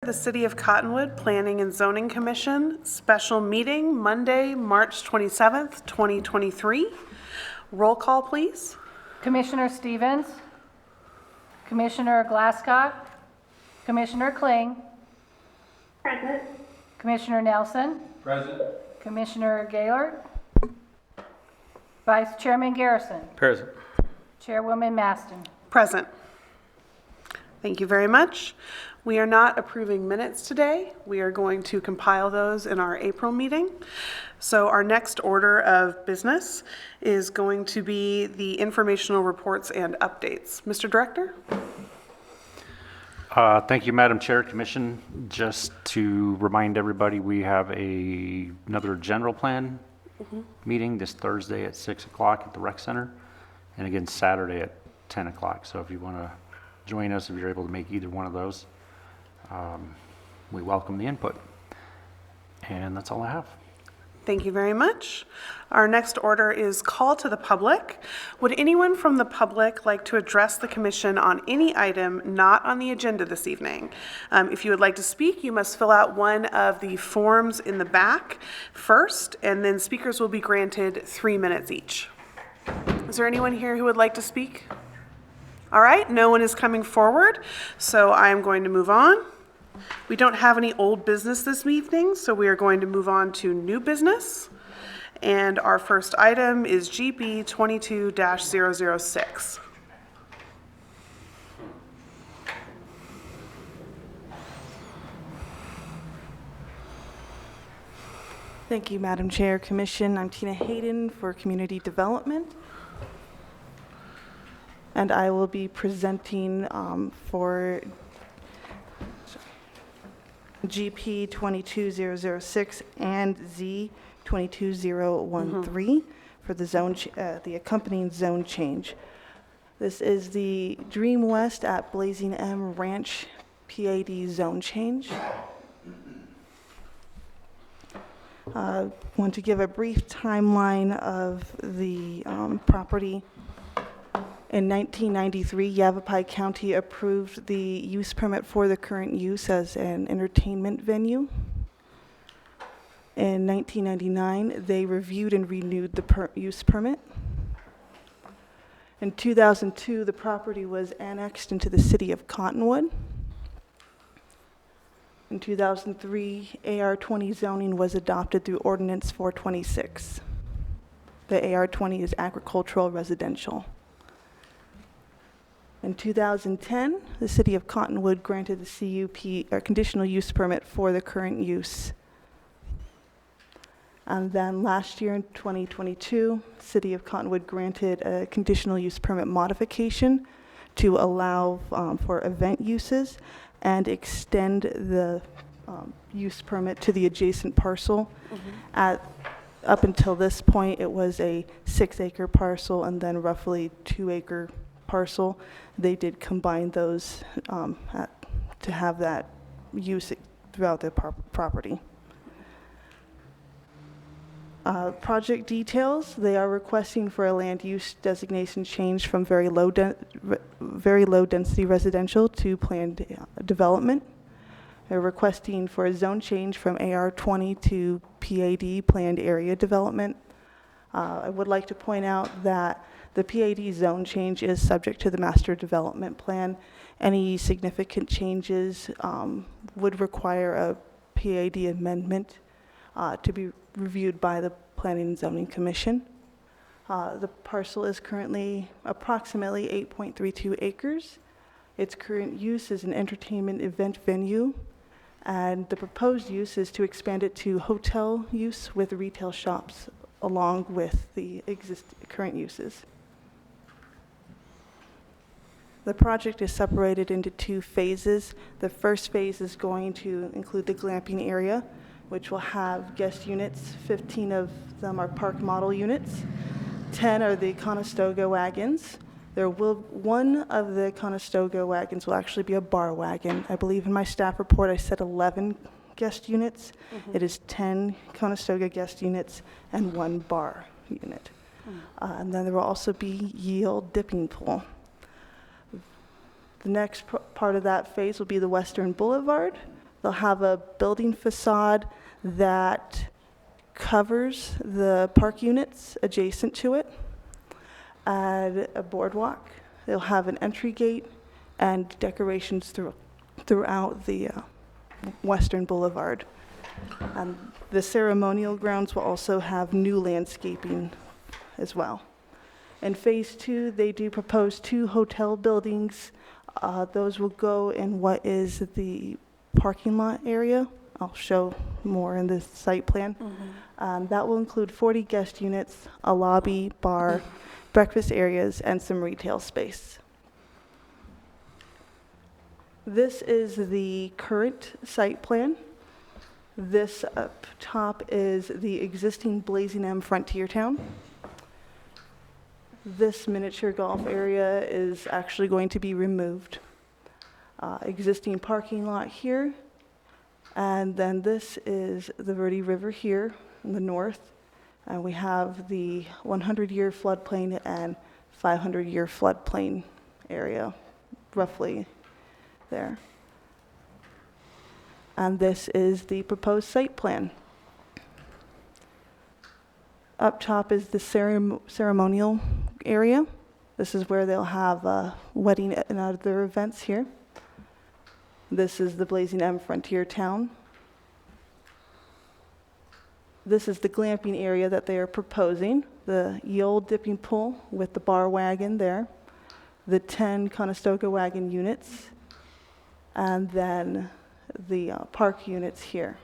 the City of Cottonwood Planning and Zoning Commission special meeting Monday, March 27th, 2023. Roll call, please. Commissioner Stevens, Commissioner Glasscock, Commissioner Kling, Present. Commissioner Nelson, Present. Commissioner Gaylord, Vice Chairman Garrison, Present. Chairwoman Maston. Present. Thank you very much. We are not approving minutes today. We are going to compile those in our April meeting. So our next order of business is going to be the informational reports and updates. Mr. Director? Thank you, Madam Chair, Commission. Just to remind everybody, we have another general plan meeting this Thursday at 6 o'clock at the Rec Center, and again Saturday at 10 o'clock. So if you want to join us, if you're able to make either one of those, we welcome the input. And that's all I have. Thank you very much. Our next order is call to the public. Would anyone from the public like to address the commission on any item not on the agenda this evening? If you would like to speak, you must fill out one of the forms in the back first, and then speakers will be granted 3 minutes each. Is there anyone here who would like to speak? All right, no one is coming forward, so I am going to move on. We don't have any old business this evening, so we are going to move on to new business. And our first item is GB 22-006. Thank you, Madam Chair, Commission. I'm Tina Hayden for Community Development. And I will be presenting for GP 22006 and Z 22013 for the the accompanying zone change. This is the Dream West at Blazing M Ranch PAD zone change. Want to give a brief timeline of the property. In 1993, Yavapai County approved the use permit for the current use as an entertainment venue. In 1999, they reviewed and renewed the use permit. In 2002, the property was annexed into the city of Cottonwood. In 2003, AR-20 zoning was adopted through Ordinance 426. The AR-20 is agricultural residential. In 2010, the City of Cottonwood granted the CUP, or conditional use permit, for the current use. And then last year in 2022, City of Cottonwood granted a conditional use permit modification to allow for event uses and extend the use permit to the adjacent parcel. Up until this point, it was a 6-acre parcel and then roughly 2-acre parcel. They did combine those to have that use throughout the property. Project details: they are requesting for a land use designation change from very low density residential to planned development. They're requesting for a zone change from AR-20 to PAD, planned area development. I would like to point out that the PAD zone change is subject to the master development plan. Any significant changes would require a PAD amendment to be reviewed by the Planning and Zoning Commission. The parcel is currently approximately 8.32 acres. Its current use is an entertainment event venue, and the proposed use is to expand it to hotel use with retail shops along with the current uses. The project is separated into 2 phases. The first phase is going to include the glamping area, which will have guest units. 15 of them are park model units. 10 are the Conestoga wagons. One of the Conestoga wagons will actually be a bar wagon. I believe in my staff report I said 11 guest units. It is 10 Conestoga guest units and 1 bar unit. And then there will also be yield dipping pool. The next part of that phase will be the Western Boulevard, They'll have a building facade that covers the park units adjacent to it, and a boardwalk. They'll have an entry gate and decorations throughout the Western Boulevard. The ceremonial grounds will also have new landscaping as well. In Phase 2, they do propose 2 hotel buildings. Those will go in what is the parking lot area. I'll show more in the site plan. That will include 40 guest units, a lobby, bar, breakfast areas, and some retail space. This is the current site plan. This up top is the existing Blazing M Frontier Town. This miniature golf area is actually going to be removed. Existing parking lot here. And then this is the Verde River here in the north. And we have the 100-year floodplain and 500-year floodplain area, roughly there. And this is the proposed site plan. Up top is the ceremonial area. This is where they'll have a wedding and other events here. This is the Blazing M Frontier Town. This is the glamping area that they are proposing, the old dipping pool with the bar wagon there, the 10 Conestoga wagon units, and then the park units here.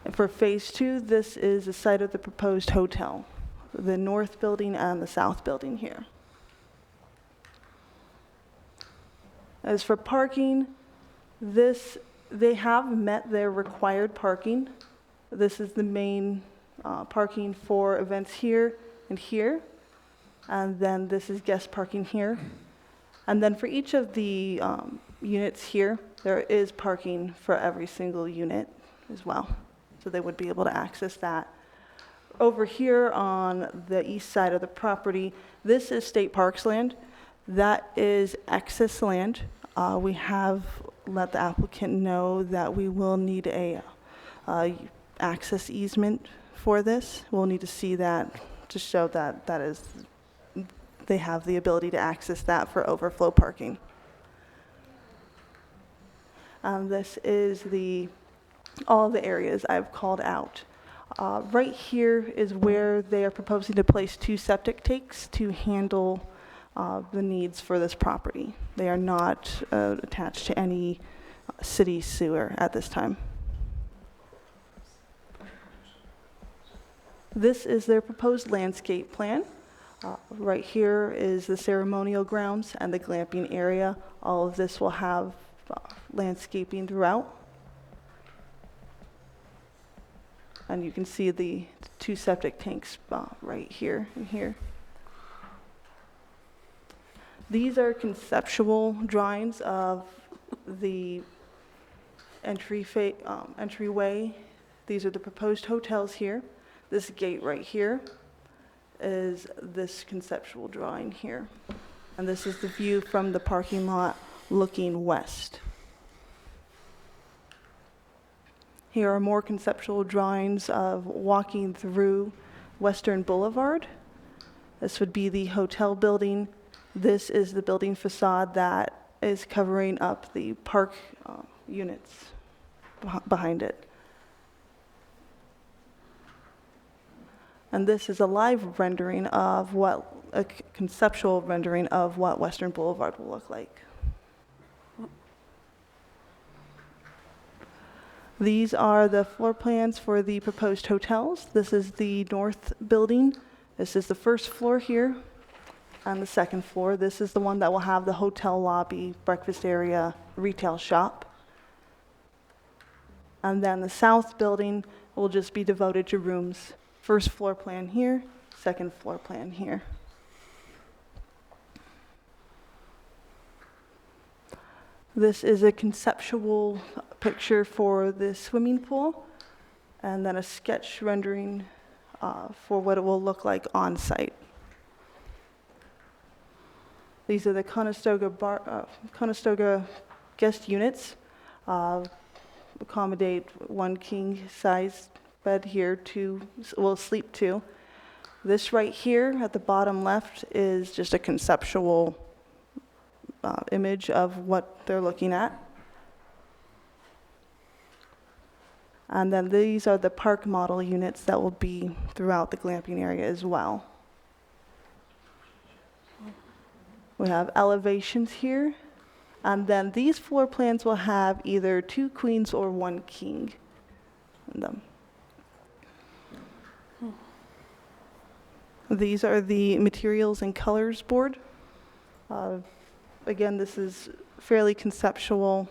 And for Phase 2, this is the site of the proposed hotel, the north building and the south building here. As for parking, they have met their required parking. This is the main parking for events here and here. And then this is guest parking here. And then for each of the units here, there is parking for every single unit as well. So they would be able to access that. Over here on the east side of the property, this is state parks land. That is excess land. We have let the applicant know that we will need a access easement for this. We'll need to see that to show that they have the ability to access that for overflow parking. This is all the areas I've called out. Right here is where they are proposing to place 2 septic tanks to handle the needs for this property. They are not attached to any city sewer at this time. This is their proposed landscape plan. Right here is the ceremonial grounds and the glamping area. All of this will have landscaping throughout. And you can see the 2 septic tanks right here and here. These are conceptual drawings of the entryway. These are the proposed hotels here. This gate right here is this conceptual drawing here. And this is the view from the parking lot looking west. Here are more conceptual drawings of walking through Western Boulevard. This would be the hotel building. This is the building facade that is covering up the park units behind it. And this is a live rendering of a conceptual rendering of what Western Boulevard will look like. These are the floor plans for the proposed hotels. This is the north building. This is the first floor here. On the second floor, this is the one that will have the hotel lobby, breakfast area, retail shop. And then the south building will just be devoted to rooms. First floor plan here, second floor plan here. This is a conceptual picture for the swimming pool, and then a sketch rendering for what it will look like on site. These are the Conestoga guest units. Accommodate one king-size bed here, sleep two. This right here at the bottom left is just a conceptual image of what they're looking at. And then these are the park model units that will be throughout the glamping area as well. We have elevations here, and then these floor plans will have either 2 queens or 1 king in them. These are the materials and colors board. Again, this is fairly conceptual,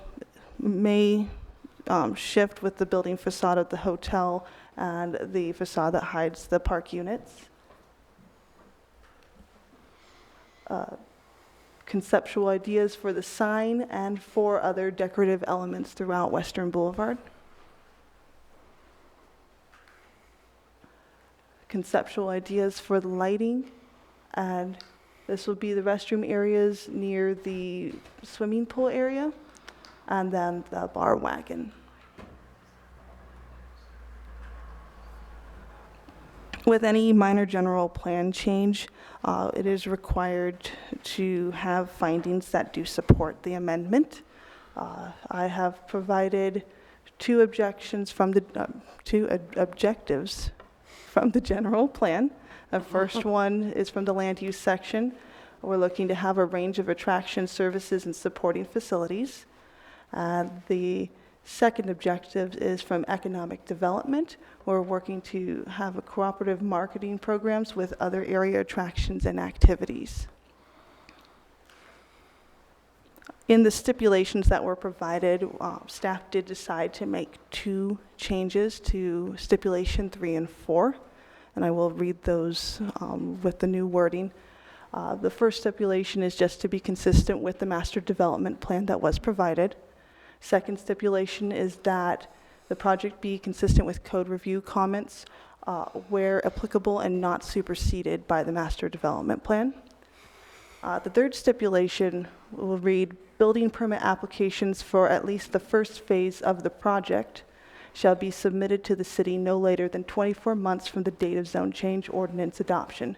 may shift with the building facade of the hotel and the facade that hides the park units. Conceptual ideas for the sign and 4 other decorative elements throughout Western Boulevard. Conceptual ideas for the lighting, and this will be the restroom areas near the swimming pool area, and then the bar wagon. With any minor general plan change, it is required to have findings that do support the amendment. I have provided 2 objectives from the general plan. The first one is from the land use section. We're looking to have a range of attraction services and supporting facilities. The second objective is from economic development. We're working to have a cooperative marketing programs with other area attractions and activities. In the stipulations that were provided, staff did decide to make 2 changes to stipulation 3 and 4, and I will read those with the new wording. The first stipulation is just to be consistent with the master development plan that was provided. Second stipulation is that the project be consistent with code review comments where applicable and not superseded by the master development plan. The third stipulation will read, building permit applications for at least the first phase of the project shall be submitted to the city no later than 24 months from the date of zone change ordinance adoption.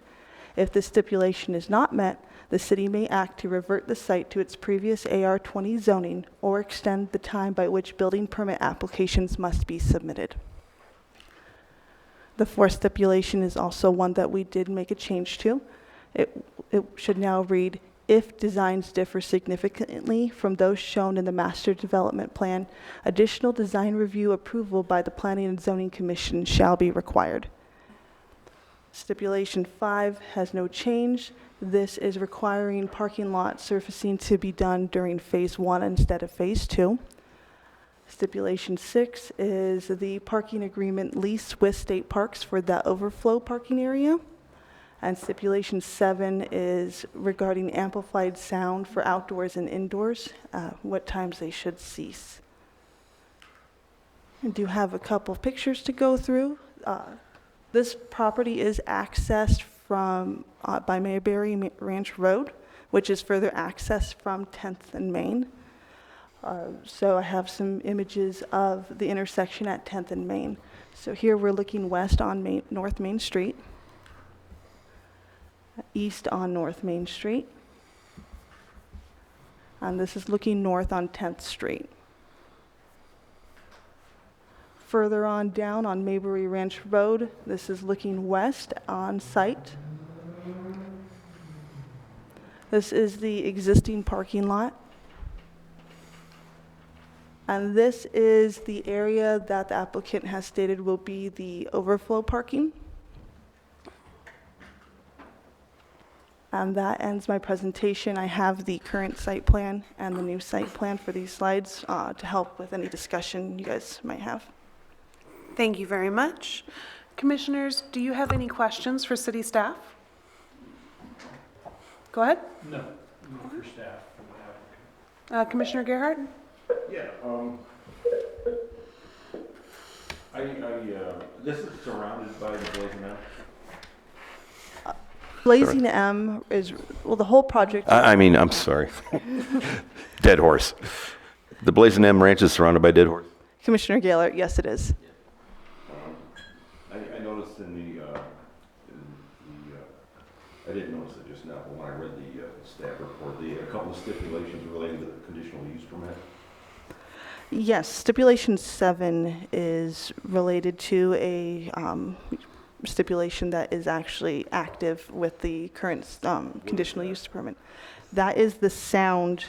If this stipulation is not met, the city may act to revert the site to its previous AR20 zoning or extend the time by which building permit applications must be submitted. The fourth stipulation is also one that we did make a change to. It should now read, if designs differ significantly from those shown in the master development plan, additional design review approval by the Planning and Zoning Commission shall be required. Stipulation 5 has no change. This is requiring parking lot surfacing to be done during phase 1 instead of phase 2. Stipulation 6 is the parking agreement lease with state parks for the overflow parking area. And stipulation 7 is regarding amplified sound for outdoors and indoors, what times they should cease. I do have a couple of pictures to go through. This property is accessed from by Mayberry Ranch Road, which is further accessed from 10th and Main. So I have some images of the intersection at 10th and Main. So here we're looking west on North Main Street, east on North Main Street, and this is looking north on 10th Street. Further on down on Mayberry Ranch Road, this is looking west on site. This is the existing parking lot. And this is the area that the applicant has stated will be the overflow parking. And that ends my presentation. I have the current site plan and the new site plan for these slides to help with any discussion you guys might have. Thank you very much. Commissioners, do you have any questions for city staff? Go ahead. No, for staff. Commissioner Gerhardt? Yeah, this is surrounded by the Blazing Mountain. Blazing M is, well, the whole project, I'm sorry. Dead Horse. The Blazing M Ranch is surrounded by Dead Horse? Commissioner Gaylor, yes, it is. I noticed I didn't notice it just now, but when I read the staff report, a couple of stipulations related to the conditional use permit. Yes, stipulation 7 is related to a stipulation that is actually active with the current conditional use permit. That is the sound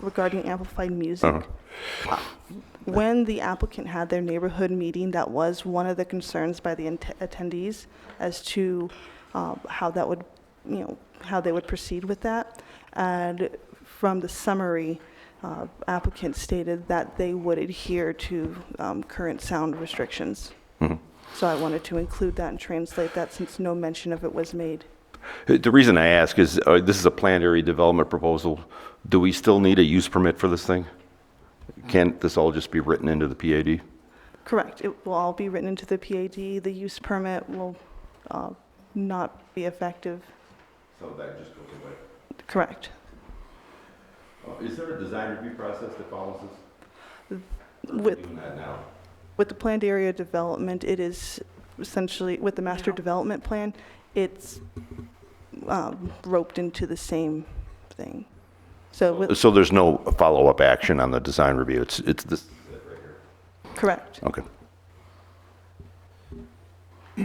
regarding amplified music. When the applicant had their neighborhood meeting, that was one of the concerns by the attendees as to how that would, how they would proceed with that. And from the summary, applicant stated that they would adhere to current sound restrictions. So I wanted to include that and translate that since no mention of it was made. The reason I ask is this is a planned area development proposal. Do we still need a use permit for this thing? Can't this all just be written into the PAD? Correct. It will all be written into the PAD. The use permit will not be effective. So that just goes away. Correct. Is there a design review process that follows this? With Doing that now. With the planned area development, it is essentially, with the master development plan, it's roped into the same thing. So, So there's no follow-up action on the design review. It's this right here. correct. Okay. I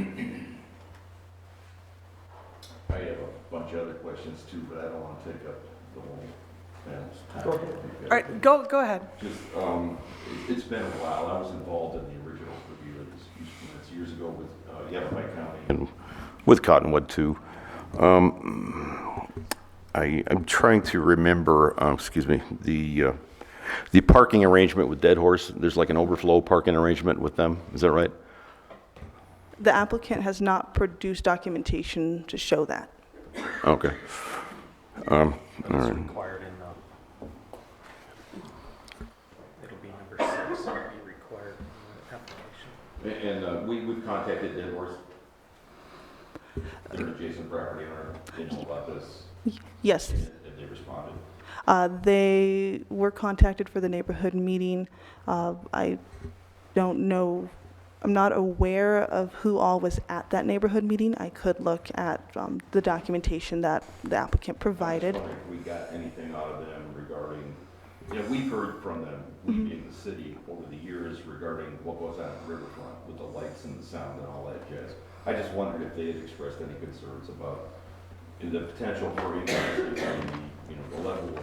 have a bunch of other questions too, but I don't want to take up the whole panel's time. All right, go ahead. Just, it's been a while. I was involved in the original review of this use permits years ago with Yavapai County and with Cottonwood too. I'm trying to remember, the parking arrangement with Dead Horse. There's like an overflow parking arrangement with them. Is that right? The applicant has not produced documentation to show that. Okay. All right. Required in it'll be number 6, it'll be required in the application. And we've contacted Dead Horse. They're an adjacent property owner. They know about this. Yes. And they responded. They were contacted for the neighborhood meeting. I don't know, I'm not aware of who all was at that neighborhood meeting. I could look at the documentation that the applicant provided. I was wondering if we got anything out of them regarding, we've heard from them, we being the city, over the years regarding what goes on at the riverfront with the lights and the sound and all that jazz. I just wondered if they had expressed any concerns about the potential for the level of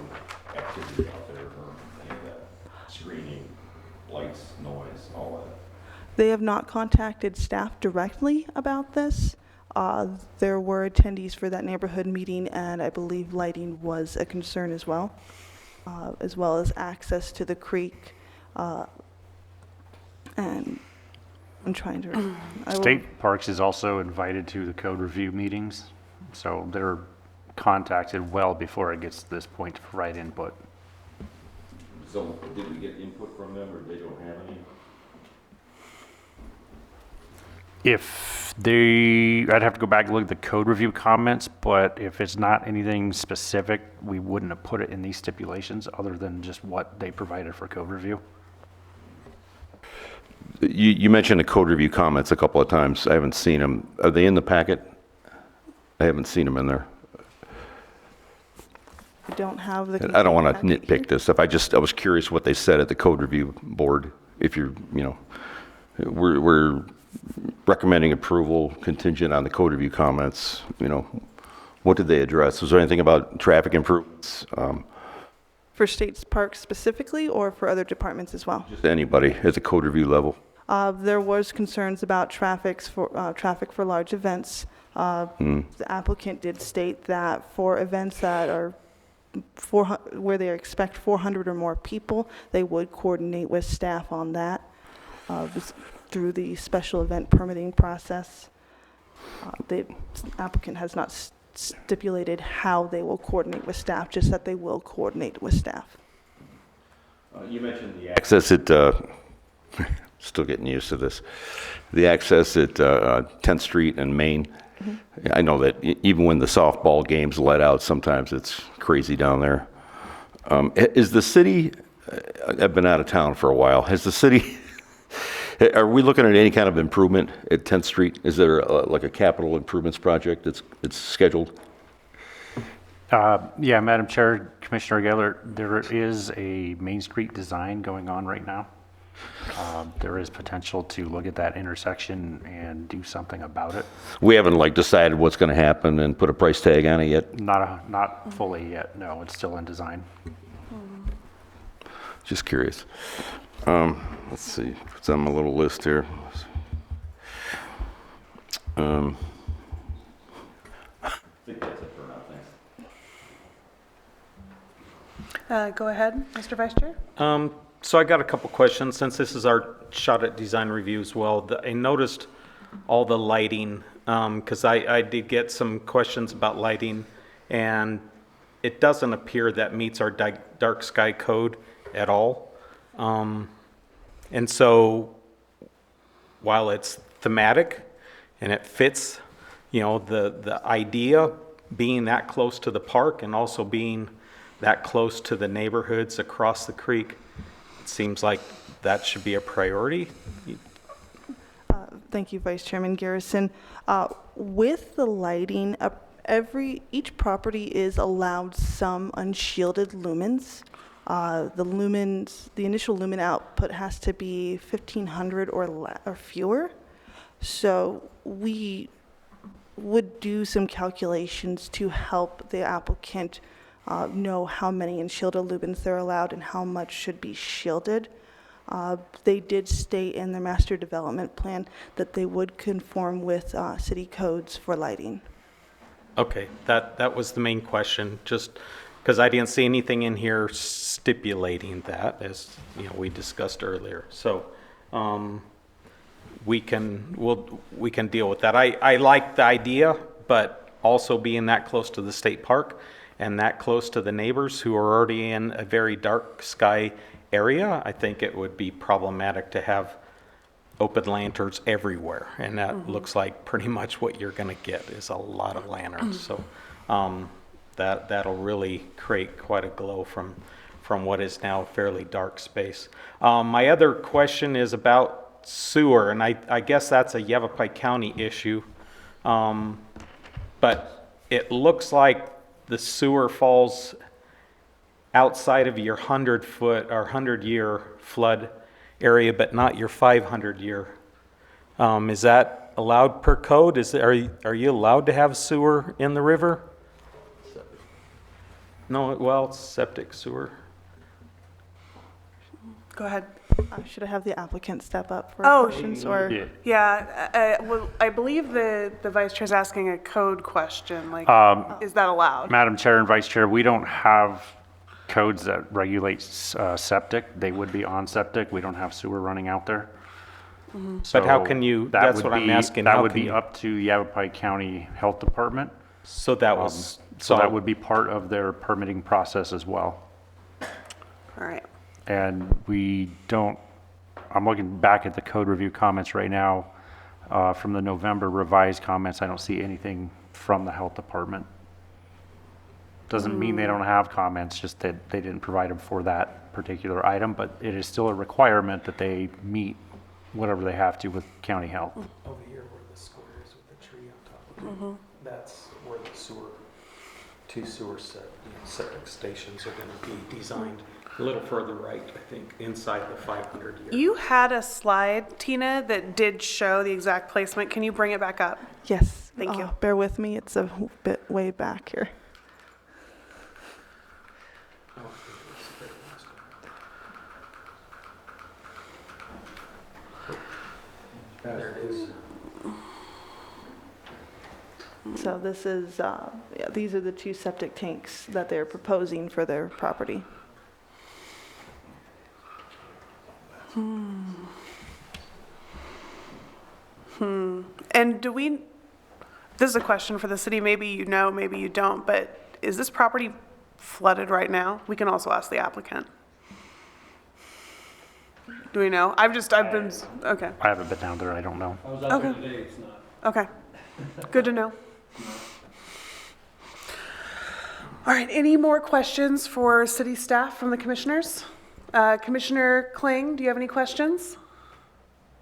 activity out there, or any of that screening, lights, noise, all that. They have not contacted staff directly about this. There were attendees for that neighborhood meeting, and I believe lighting was a concern as well as access to the creek. And I'm trying to... State Parks is also invited to the code review meetings, so they're contacted well before it gets to this to provide input. So did we get input from them, or they don't have any? If I'd have to go back and look at the code review comments, but if it's not anything specific, we wouldn't have put it in these stipulations other than just what they provided for code review. You mentioned the code review comments a couple of times. I haven't seen them. Are they in the packet? I haven't seen them in there. I don't have the... I don't want to complete packet nitpick here. this stuff. I was curious what they said at the code review board. If you're, we're recommending approval contingent on the code review comments. What did they address? Was there anything about traffic improvements? For State Parks specifically, or for other departments as well? Just anybody at the code review level? There was concerns about traffic for large events. The applicant did state that for events that are where they expect 400 or more people, they would coordinate with staff on that through the special event permitting process. The applicant has not stipulated how they will coordinate with staff, just that they will coordinate with staff. You mentioned the access at, still getting used to this, the access at 10th Street and Main. I know that even when the softball games let out, sometimes it's crazy down there. Is the city, I've been out of town for a while, has the city, are we looking at any kind of improvement at 10th Street? Is there like a capital improvements project that's scheduled? Yeah, Madam Chair, Commissioner Geller, there is a Main Street design going on right now. There is potential to look at that intersection and do something about it. We haven't like decided what's going to happen and put a price tag on it yet? Not fully yet, no, it's still in design. Just curious. Let's see, it's on my little list here. I think that's it for now, thanks. Go ahead, Mr. Vice Chair. So I got a couple questions, since this is our shot at design review as well. I noticed all the lighting, because I did get some questions about lighting, and it doesn't appear that meets our dark sky code at all. And so while it's thematic and it fits, you know, the idea being that close to the park and also being that close to the neighborhoods across the creek, it seems like that should be a priority. Thank you, Vice Chairman Garrison. With the lighting, each property is allowed some unshielded lumens. The initial lumen output has to be 1,500 or fewer. So we would do some calculations to help the applicant know how many unshielded lumens they're allowed and how much should be shielded. They did state in their master development plan that they would conform with city codes for lighting. Okay, that was the main question, just because I didn't see anything in here stipulating that, as you know, we discussed earlier. So we can deal with that. I like the idea, but also being that close to the state park and that close to the neighbors who are already in a very dark sky area, I think it would be problematic to have open lanterns everywhere, and that looks like pretty much what you're going to get is a lot of lanterns. So that'll really create quite a glow from what is now a fairly dark space. My other question is about sewer, and I guess that's a Yavapai County issue, but it looks like the sewer falls outside of your 100-foot or 100-year flood area, but not your 500-year. Is that allowed per code? Are you allowed to have sewer in the river? No, well, it's septic sewer. Go ahead. Should I have the applicant step up for Oh, questions? Or Yeah, well, I believe the Vice Chair's asking a code question, like, is that allowed? Madam Chair and Vice Chair, we don't have codes that regulate septic. They would be on septic. We don't have sewer running out there. But how can you, that's what I'm asking. That how would can be you- up to Yavapai County Health Department. So that was, So that would be part of their permitting process as well. All right. And we don't, I'm looking back at the code review comments right now, from the November revised comments, I don't see anything from the health department. Doesn't mean they don't have comments, just that they didn't provide them for that particular item, but it is still a requirement that they meet whatever they have to with county health. Over here where the square is with the tree on top of it, that's where the two sewer septic stations are gonna be designed. A little further right, I think, inside the 500-year. You had a slide, Tina, that did show the exact placement. Can you bring it back up? yes, Thank you. Bear with me, it's a bit way back here. I don't think it was the very last one. There it is. So this is, these are the two septic tanks that they're proposing for their property. And this is a question for the city, maybe you know, maybe you don't, but is this property flooded right now? We can also ask the applicant. Do we know? I've been, okay, I haven't been down there, I don't know. I was out there today, it's not. okay. Good to know. All right, any more questions for city staff from the commissioners? Commissioner Kling, do you have any questions?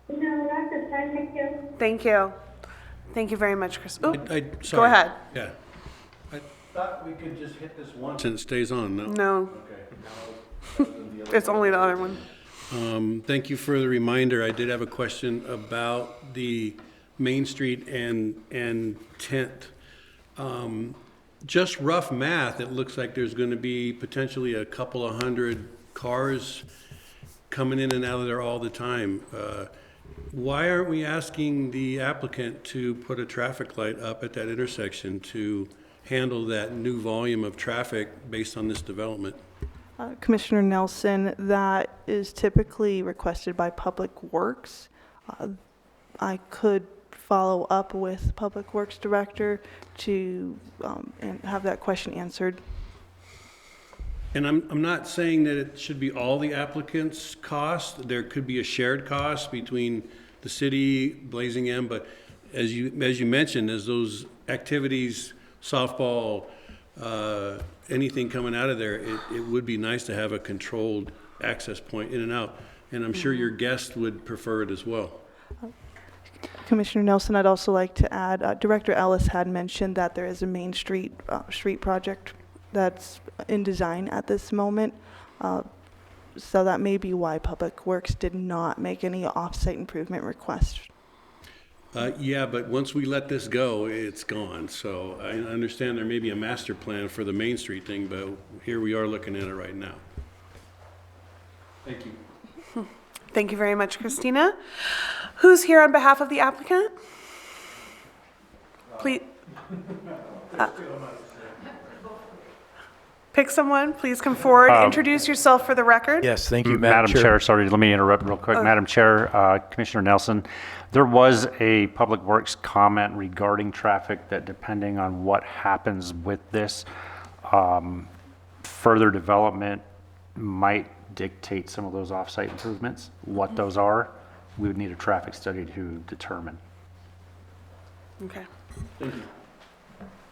No, not this time, thank you. Thank you. Thank you very much, Chris. Oh, Go go ahead. Yeah. I thought we could just hit this once and it stays on, no? No, Okay. it's only the other one. Thank you for the reminder. I did have a question about the Main Street and 10th. Just rough math, it looks like there's going to be potentially a couple of hundred cars coming in and out of there all the time. Why aren't we asking the applicant to put a traffic light up at that intersection to handle that new volume of traffic based on this development? Commissioner Nelson, that is typically requested by Public Works. I could follow up with Public Works Director to and have that question answered. And I'm not saying that it should be all the applicant's cost. There could be a shared cost between the city, Blazing M, but as you mentioned, as those activities, softball, anything coming out of there, it would be nice to have a controlled access point in and out. And I'm sure your guests would prefer it as well. Commissioner Nelson, I'd also like to add, Director Ellis had mentioned that there is a Main Street street project that's in design at this moment. So that may be why Public Works did not make any off-site improvement requests. Yeah, but once we let this go, it's gone. So I understand there may be a master plan for the Main Street thing, but here we are looking at it right now. Thank you. Thank you very much, Christina. Who's here on behalf of the applicant? Please. Pick someone, please come forward, introduce yourself for the record. Yes, thank you, Madam Chair, sorry, let me interrupt real quick. Madam Chair, Commissioner Nelson, there was a Public Works comment regarding traffic that depending on what happens with this, further development might dictate some of those off-site improvements. What those are, we would need a traffic study to determine. Okay.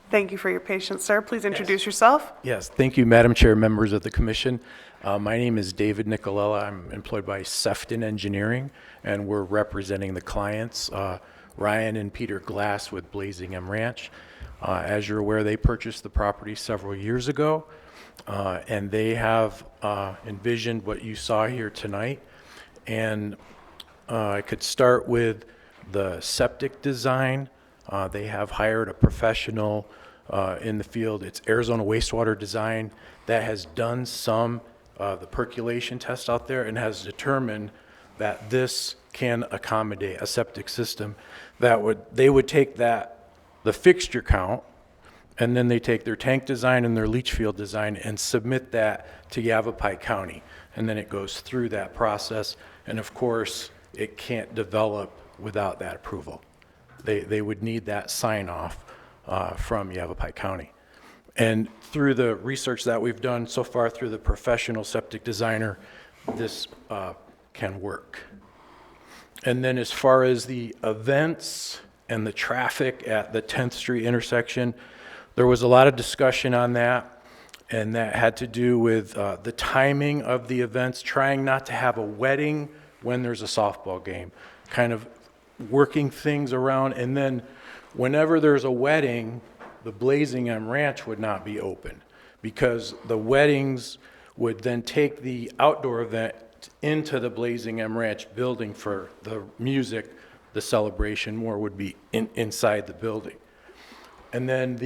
Thank you for your patience, sir. Please introduce yourself. Yes, thank you, Madam Chair, members of the Commission. My name is David Nicolella. I'm employed by Sefton Engineering, and we're representing the clients, Ryan and Peter Glass with Blazing M Ranch. As you're aware, they purchased the property several years ago, and they have envisioned what you saw here tonight. And I could start with the septic design. They have hired a professional in the field. It's Arizona Wastewater Design that has done some the percolation test out there and has determined that this can accommodate a septic system. They would take the fixture count, and then they take their tank design and their leach field design and submit that to Yavapai County. And then it goes through that process. And of course, it can't develop without that approval. They would need that sign off from Yavapai County. And through the research that we've done so far through the professional septic designer, this can work. And then as far as the events and the traffic at the 10th Street intersection, there was a lot of discussion on that, and that had to do with the timing of the events, trying not to have a wedding when there's a softball game, kind of working things around. And then whenever there's a wedding, the Blazing M Ranch would not be open because the weddings would then take the outdoor event into the Blazing M Ranch building for the music. The celebration more would be inside the building. And then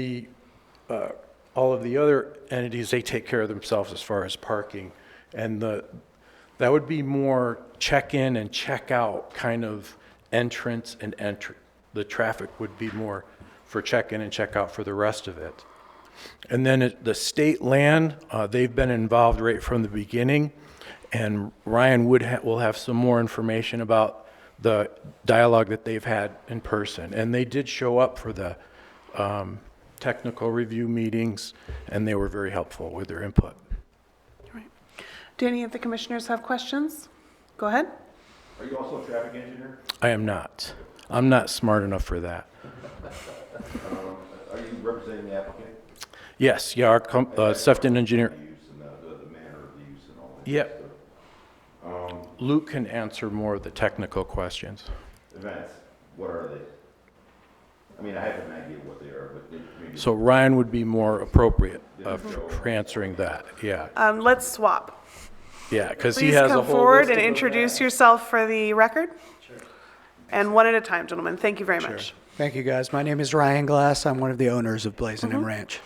all of the other entities, they take care of themselves as far as parking. And that would be more check-in and check-out kind of entrance and entry. The traffic would be more for check-in and check-out for the rest of it. And then the state land, they've been involved right from the beginning, and Ryan will have some more information about the dialogue that they've had in person. And they did show up for the technical review meetings, and they were very helpful with their input. All right. Do any of the commissioners have questions? Go ahead. Are you also a traffic engineer? I am not. I'm not smart enough for that. Are you representing the applicant? Yes, yeah, our Sefton Engineer. Use and the manner of the use and all that. Yep. Luke can answer more of the technical questions. Events, what are they? I mean, I have an idea what they are, but maybe. So Ryan would be more appropriate for answering that, yeah. Let's swap. Yeah, because he Please has a come whole forward list and of introduce yourself for the record. And one at a time, gentlemen. Thank you very much. Thank you, guys. My name is Ryan Glass. I'm one of the owners of Blazing M Ranch.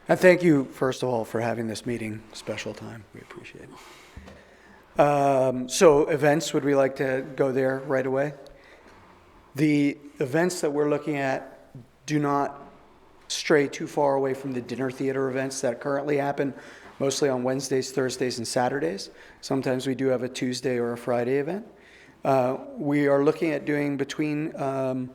And thank you, first of all, for having this meeting, special time. We appreciate it. So events, would we like to go there right away? The events that we're looking at do not stray too far away from the dinner theater events that currently happen, mostly on Wednesdays, Thursdays, and Saturdays. Sometimes we do have a Tuesday or a Friday event. We are looking at doing between 4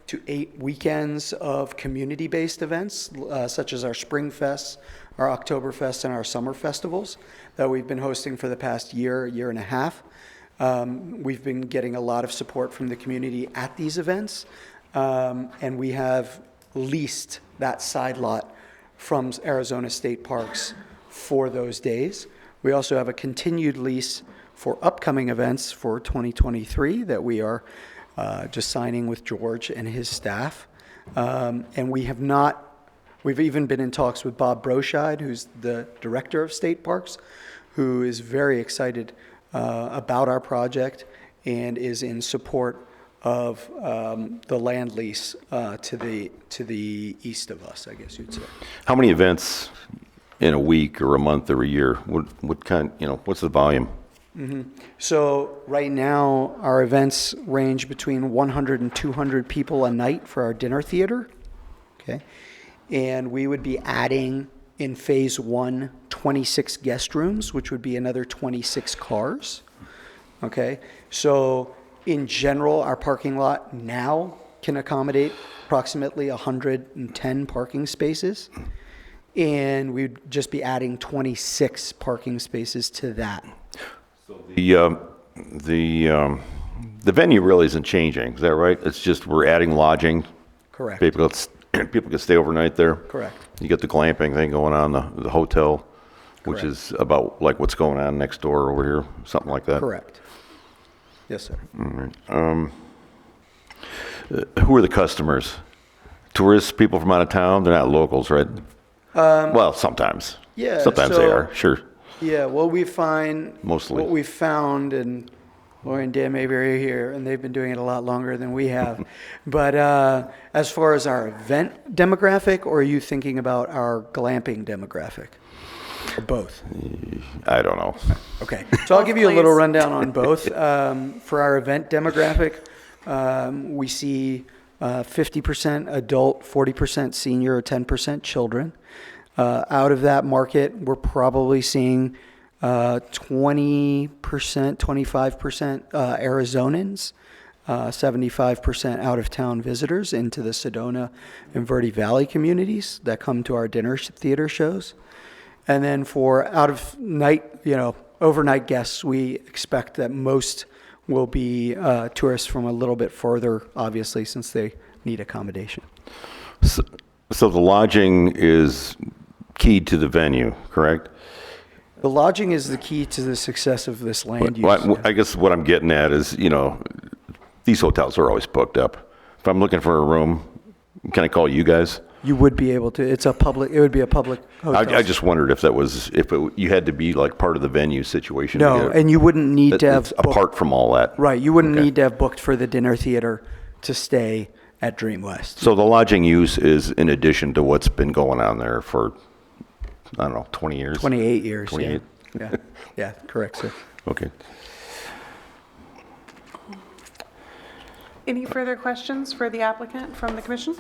to 8 weekends of community-based events, such as our Spring Fest, our Oktoberfest, and our Summer Festivals that we've been hosting for the past year and a half. We've been getting a lot of support from the community at these events, and we have leased that side lot from Arizona State Parks for those days. We also have a continued lease for upcoming events for 2023 that we are just signing with George and his staff. And we've even been in talks with Bob Broscheid, who's the director of State Parks, who is very excited about our project and is in support of the land lease to the east of us, I guess you'd say. How many events in a week or a month or a year? What kind, what's the volume? So right now, our events range between 100 and 200 people a night for our dinner theater. Okay. And we would be adding in phase 1, 26 guest rooms, which would be another 26 cars. Okay. So in general, our parking lot now can accommodate approximately 110 parking spaces. And we'd just be adding 26 parking spaces to that. So the venue really isn't changing, is that right? It's just we're adding lodging. Correct. People can stay overnight there. Correct. You get the glamping thing going on, the hotel, which Correct. is about like what's going on next door over here, something like that. Correct. Yes, sir. All right. Who are the customers? Tourists, people from out of town? They're not locals, right? Well, sometimes. Yeah, Sometimes they are, sure. Yeah, what we found, Mostly. what we found, and Lori and Dan maybe are here, and they've been doing it a lot longer than we have. But as far as our event demographic, or are you thinking about our glamping demographic? Or both? I don't know. Okay, so I'll give you a little please. rundown on both. For our event demographic, we see 50% adult, 40% senior, or 10% children. Out of that market, we're probably seeing 20%, 25% Arizonans, 75% out-of-town visitors into the Sedona and Verde Valley communities that come to our dinner theater shows. And then for out-of-night, overnight guests, we expect that most will be tourists from a little bit further, obviously, since they need accommodation. So the lodging is key to the venue, correct? The lodging is the key to the success of this land use. Well, I guess what I'm getting at is, these hotels are always booked up. If I'm looking for a room, can I call you guys? You would be able to. It would be a public hotel. I just wondered if you had to be like part of the venue situation. No, and you wouldn't need to have apart from all that. Right, you wouldn't need to have booked for the dinner theater to stay at Dream West. So the lodging use is in addition to what's been going on there for, I don't know, 20 years? 28 years. 28? Yeah. Yeah, correct, sir. Okay. Any further questions for the applicant from the commission?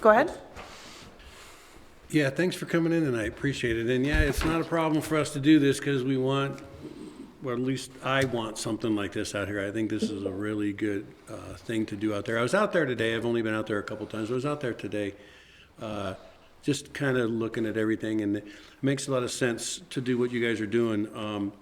Go ahead. Yeah, thanks for coming in tonight. Appreciate it. And yeah, it's not a problem for us to do this because we want, or at least I want something like this out here. I think this is a really good thing to do out there. I was out there today. I've only been out there a couple times. I was out there today just kind of looking at everything, and it makes a lot of sense to do what you guys are doing.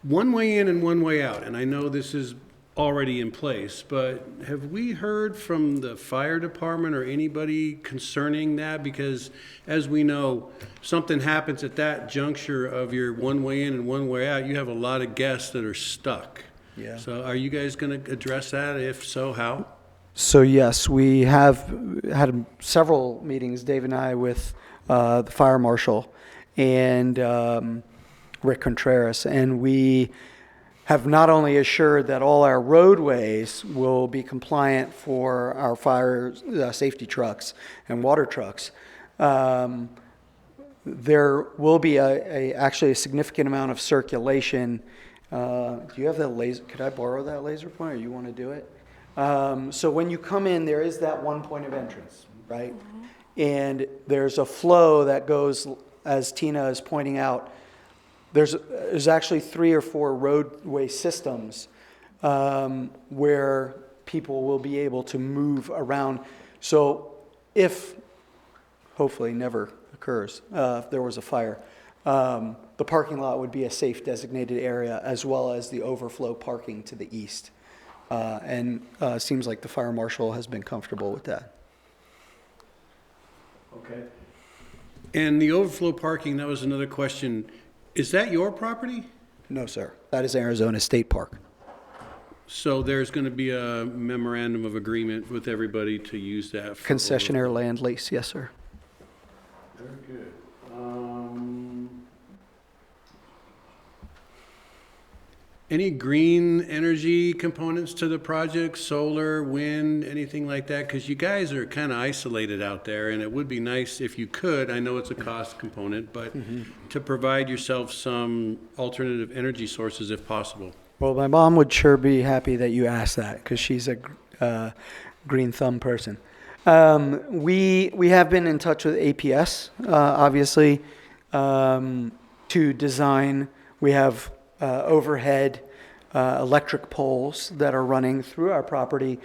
one way in and one way out, and I know this is already in place, but have we heard from the fire department or anybody concerning that? Because as we know, something happens at that juncture of your one way in and one way out, you have a lot of guests that are stuck. Yeah. So are you guys going to address that? If so, how? So yes, we have had several meetings, Dave and I, with the fire marshal and Rick Contreras, and we have not only assured that all our roadways will be compliant for our fire safety trucks and water trucks. There will be actually a significant amount of circulation. Do you have that laser? Could I borrow that laser pointer, or you want to do it? So when you come in, there is that one point of entrance, right? And there's a flow that goes, as Tina is pointing out, there's actually 3 or 4 roadway systems where people will be able to move around. So if, hopefully never occurs, if there was a fire, the parking lot would be a safe designated area, as well as the overflow parking to the east. And seems like the fire marshal has been comfortable with that. Okay. And the overflow parking, that was another question. Is that your property? No, sir. That is Arizona State Park. So there's going to be a memorandum of agreement with everybody to use that for Concessionaire land lease, yes, sir. Very good. Any green energy components to the project, solar, wind, anything like that? Because you guys are kind of isolated out there, and it would be nice if you could, I know it's a cost component, but to provide yourself some alternative energy sources if possible. Well, my mom would sure be happy that you asked that, because she's a green thumb person. We have been in touch with APS, obviously, to design. We have overhead electric poles that are running through our property,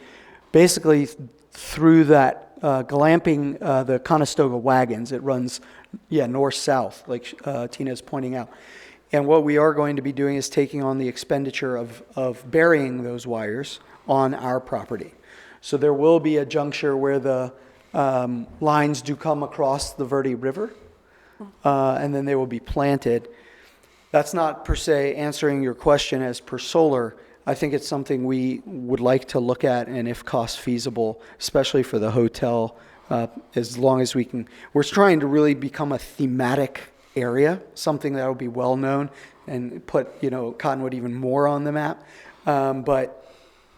basically through that glamping, the Conestoga wagons. It runs, north-south, like Tina's pointing out. And what we are going to be doing is taking on the expenditure of burying those wires on our property. So there will be a juncture where the lines do come across the Verde River, and then they will be planted. That's not per se answering your question as per solar. I think it's something we would like to look at, and if cost feasible, especially for the hotel, as long as we can. We're trying to really become a thematic area, something that will be well known and put, Cottonwood even more on the map. But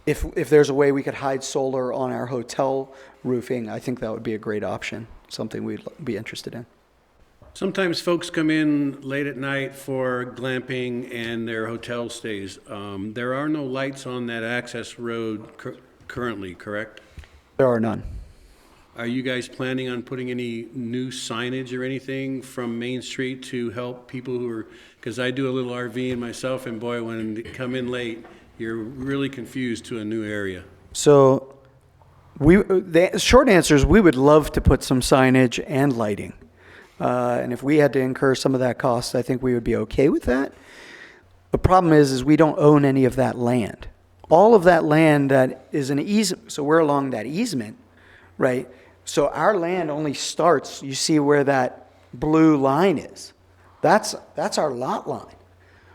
if there's a way we could hide solar on our hotel roofing, I think that would be a great option, something we'd be interested in. Sometimes folks come in late at night for glamping and their hotel stays. There are no lights on that access road currently, correct? There are none. Are you guys planning on putting any new signage or anything from Main Street to help people who are, because I do a little RVing myself, and boy, when they come in late, you're really confused to a new area. So the short answer is we would love to put some signage and lighting. And if we had to incur some of that cost, I think we would be okay with that. The problem is we don't own any of that land. All of that land that is an easement, so we're along that easement, right? So our land only starts, you see where that blue line is. That's our lot line.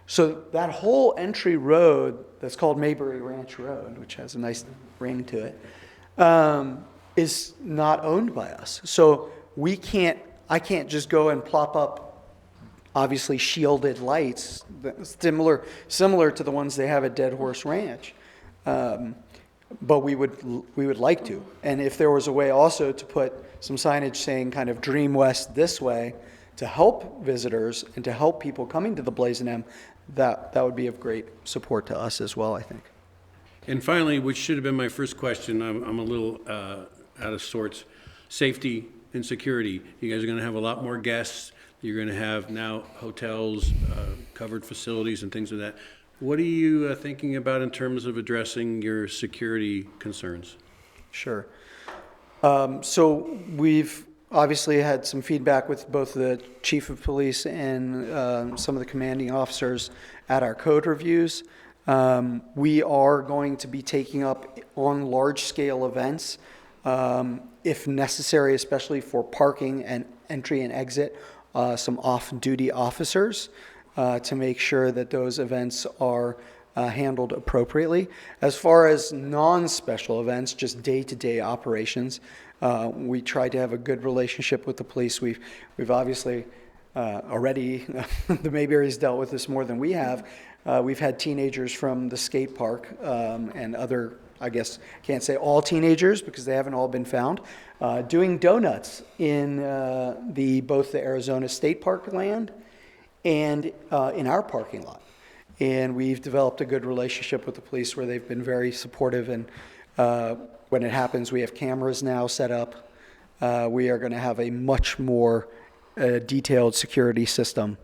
So that whole entry road that's called Mayberry Ranch Road, which has a nice ring to it, is not owned by us. So I can't just go and plop up, obviously, shielded lights, similar to the ones they have at Dead Horse Ranch. But we would like to. And if there was a way also to put some signage saying kind of Dream West this way to help visitors and to help people coming to the Blazing M, that would be of great support to us as well, I think. And finally, which should have been my first question, I'm a little out of sorts, safety and security. You guys are going to have a lot more guests. You're going to have now hotels, covered facilities and things like that. What are you thinking about in terms of addressing your security concerns? Sure. So obviously had some feedback with both the chief of police and some of the commanding officers at our code reviews. We are going to be taking up on large-scale events, if necessary, especially for parking and entry and exit, some off-duty officers to make sure that those events are handled appropriately. As far as non-special events, just day-to-day operations, we try to have a good relationship with the police. We've obviously already, the Mayberry's dealt with this more than we have. We've had teenagers from the skate park and other, I guess, can't say all teenagers because they haven't all been found, doing donuts in both the Arizona State Park land and in our parking lot. And we've developed a good relationship with the police where they've been very supportive. And when it happens, we have cameras now set up. We are going to have a much more detailed security system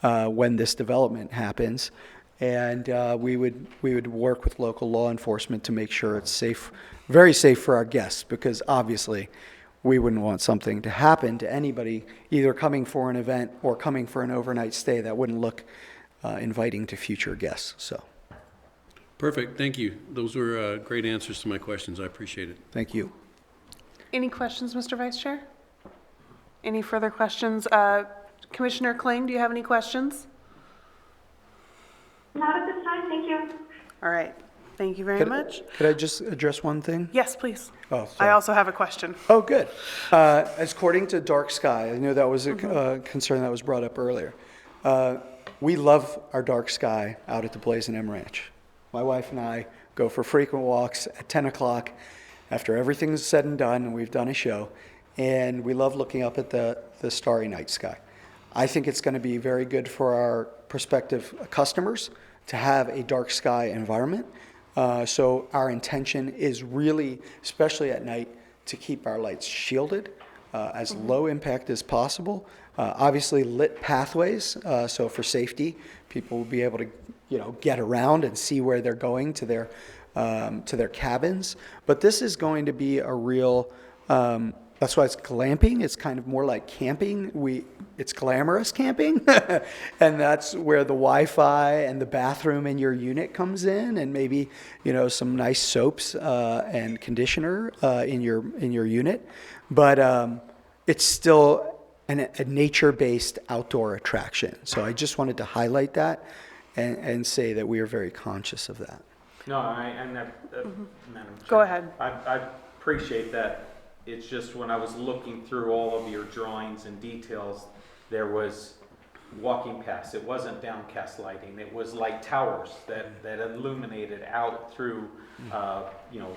when this development happens. And we would work with local law enforcement to make sure it's safe, very safe for our guests, because obviously we wouldn't want something to happen to anybody either coming for an event or coming for an overnight stay that wouldn't look inviting to future guests. So, Perfect, thank you. Those were great answers to my questions. I appreciate it. thank you. Any questions, Mr. Vice Chair? Any further questions? Commissioner Kling, do you have any questions? Not at this time, thank you. All right. Thank you very much. Could I just address one thing? Yes, please. Oh, I sorry. also have a question. Oh, good. As according to Dark Sky, I know that was a concern that was brought up earlier. We love our dark sky out at the Blazing M Ranch. My wife and I go for frequent walks at 10 o'clock after everything's said and done and we've done a show, and we love looking up at the starry night sky. I think it's going to be very good for our prospective customers to have a dark sky environment. So our intention is really, especially at night, to keep our lights shielded, as low impact as possible. Obviously lit pathways, so for safety, people will be able to, get around and see where they're going to their cabins. But this is going to be a real, that's why it's glamping. It's kind of more like camping. It's glamorous camping. And that's where the Wi-Fi and the bathroom in your unit comes in, and maybe, some nice soaps and conditioner in your unit. But it's still a nature-based outdoor attraction. So I just wanted to highlight that and say that we are very conscious of that. No, Madam Chair. Go ahead. I appreciate that. It's just when I was looking through all of your drawings and details, there was walking past. It wasn't downcast lighting. It was light towers that illuminated out through,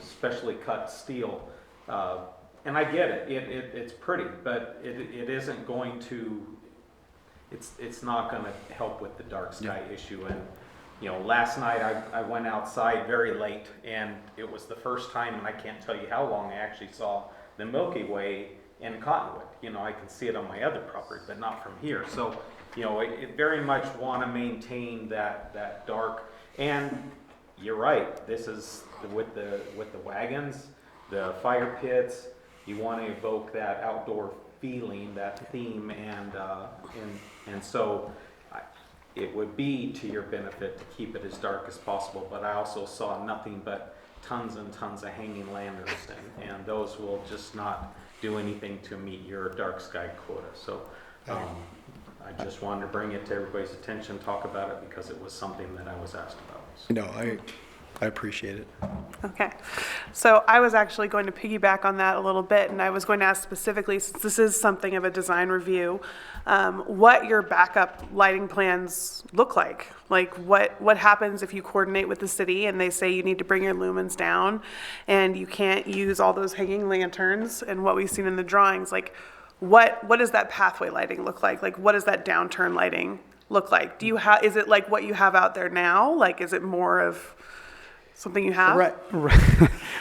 specially cut steel. And I get it. It's pretty, but it isn't going to. It's not going to help with the dark sky issue. And last night I went outside very late, and it was the first time, and I can't tell you how long I actually saw the Milky Way in Cottonwood. I can see it on my other property, but not from here. So, it very much want to maintain that dark. And you're right. This is with the wagons, the fire pits. You want to evoke that outdoor feeling, that theme, and so it would be to your benefit to keep it as dark as possible. But I also saw nothing but tons and tons of hanging lanterns, and those will just not do anything to meet your dark sky quota. So I just wanted to bring it to everybody's attention, talk about it, because it was something that I was asked about. So. I appreciate it. Okay. So I was actually going to piggyback on that a little bit, and I was going to ask specifically, since this is something of a design review, what your backup lighting plans look like. Like what happens if you coordinate with the city and they say you need to bring your lumens down and you can't use all those hanging lanterns and what we've seen in the drawings. Like what does that pathway lighting look like? Like what does that downturn lighting look like? Is it like what you have out there now? Like is it more of something you have?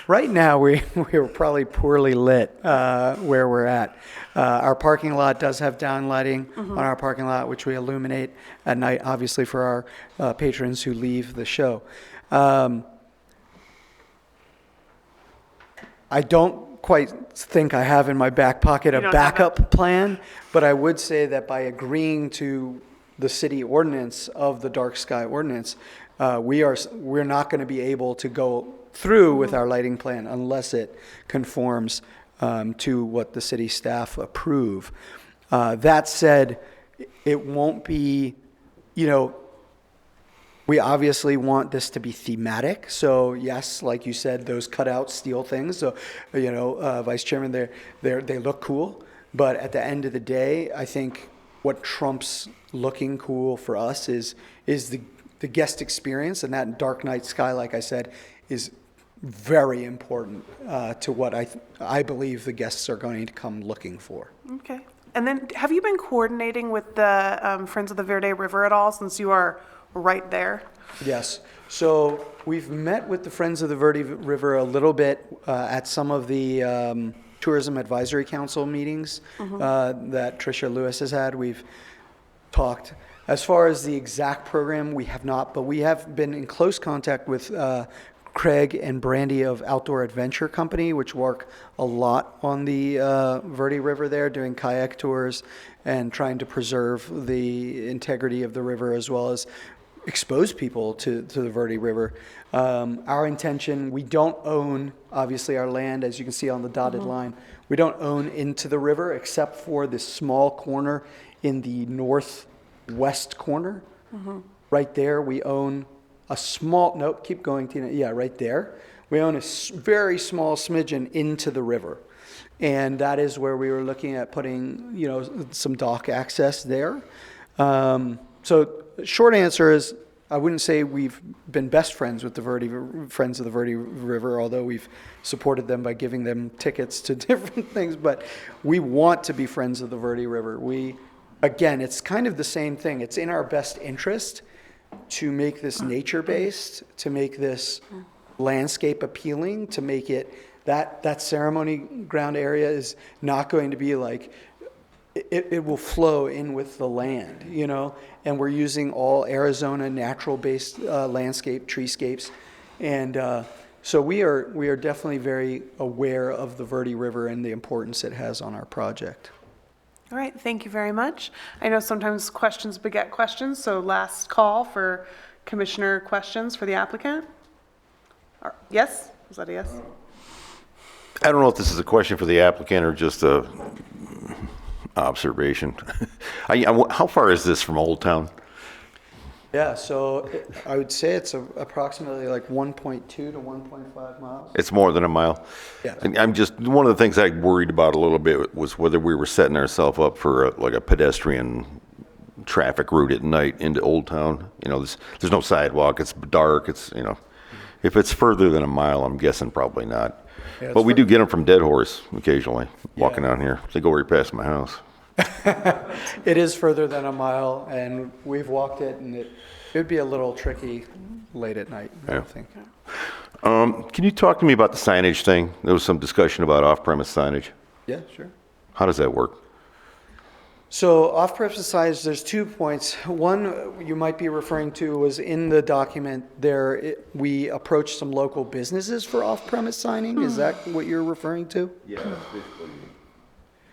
Right now, we're probably poorly lit where we're at. Our parking lot does have down lighting on our parking lot, which we illuminate at night, obviously for our patrons who leave the show. I don't quite think I have in my back pocket a You don't have backup plan, but I would say that by agreeing to the city ordinance of the dark sky ordinance, we're not going to be able to go through with our lighting plan unless it conforms to what the city staff approve. That said, it won't be, we obviously want this to be thematic. So yes, like you said, those cutout steel things. So, Vice Chairman, they look cool. But at the end of the day, I think what trumps looking cool for us is the guest experience, and that dark night sky, like I said, is very important to what I believe the guests are going to come looking for. Okay. And then have you been coordinating with the Friends of the Verde River at all, since you are right there? Yes. So we've met with the Friends of the Verde River a little bit at some of the Tourism Advisory Council meetings that Tricia Lewis has had. We've talked. As far as the exact program, we have not, but we have been in close contact with Craig and Brandy of Outdoor Adventure Company, which work a lot on the Verde River there, doing kayak tours and trying to preserve the integrity of the river as well as expose people to the Verde River. Our intention, we don't own, obviously, our land, as you can see on the dotted line. We don't own into the river except for this small corner in the northwest corner. Right there, we own a small, nope, keep going, Tina. Yeah, right there. We own a very small smidgen into the river. And that is where we were looking at putting, some dock access there. So short answer is, I wouldn't say we've been best friends with the Friends of the Verde River, although we've supported them by giving them tickets to different things, but we want to be friends of the Verde River. Again, it's kind of the same thing. It's in our best interest to make this nature-based, to make this landscape appealing, to make it, that ceremony ground area is not going to be like, it will flow in with the land, and we're using all Arizona natural-based landscape, treescapes, and so we are definitely very aware of the Verde River and the importance it has on our project. All right, thank you very much. I know sometimes questions beget questions, so last call for commissioner questions for the applicant. Yes? Was that a yes? I don't know if this is a question for the applicant or just a observation. How far is this from Old Town? Yeah, so I would say it's approximately like 1.2 to 1.5 miles. It's more than a mile. Yeah. And I'm just, one of the things I worried about a little bit was whether we were setting ourselves up for a pedestrian traffic route at night into Old Town. There's no sidewalk. It's dark. It's if it's further than a mile, I'm guessing probably not. Yeah, but we do get them from Dead Horse occasionally walking down here. They go right past my house. It is further than a mile, and we've walked it, and it would be a little tricky late at night, I think. Can you talk to me about the signage thing? There was some discussion about off-premise signage. Yeah, sure. How does that work? So off-premise signage, there's 2 points. One you might be referring to was in the document there, we approached some local businesses for off-premise signing. Is that what you're referring to? Yeah, that's basically,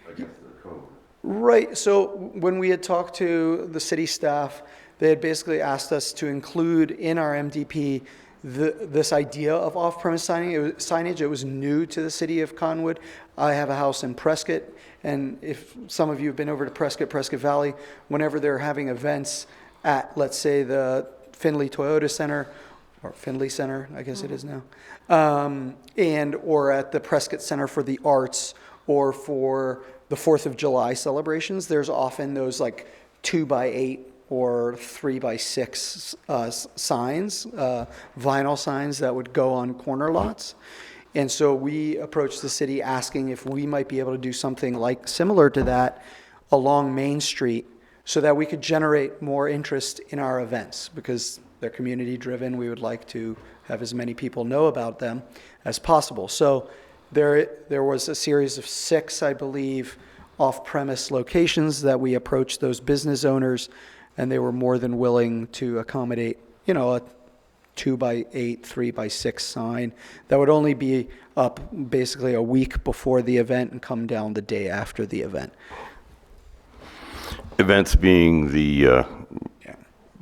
I guess, the code. Right. So when we had talked to the city staff, they had basically asked us to include in our MDP this idea of off-premise signage. It was new to the city of Conwood. I have a house in Prescott, and if some of you have been over to Prescott Valley, whenever they're having events at, let's say, the Findlay Toyota Center, or Findlay Center, I guess it is now, or at the Prescott Center for the Arts, or for the 4th of July celebrations, there's often those like 2x8 or 3x6 signs, vinyl signs that would go on corner lots. And so we approached the city asking if we might be able to do something like similar to that along Main Street so that we could generate more interest in our events, because they're community driven. We would like to have as many people know about them as possible. So there was a series of 6, I believe, off-premise locations that we approached those business owners, and they were more than willing to accommodate, a 2x8, 3x6 sign that would only be up basically a week before the event and come down the day after the event. Events being the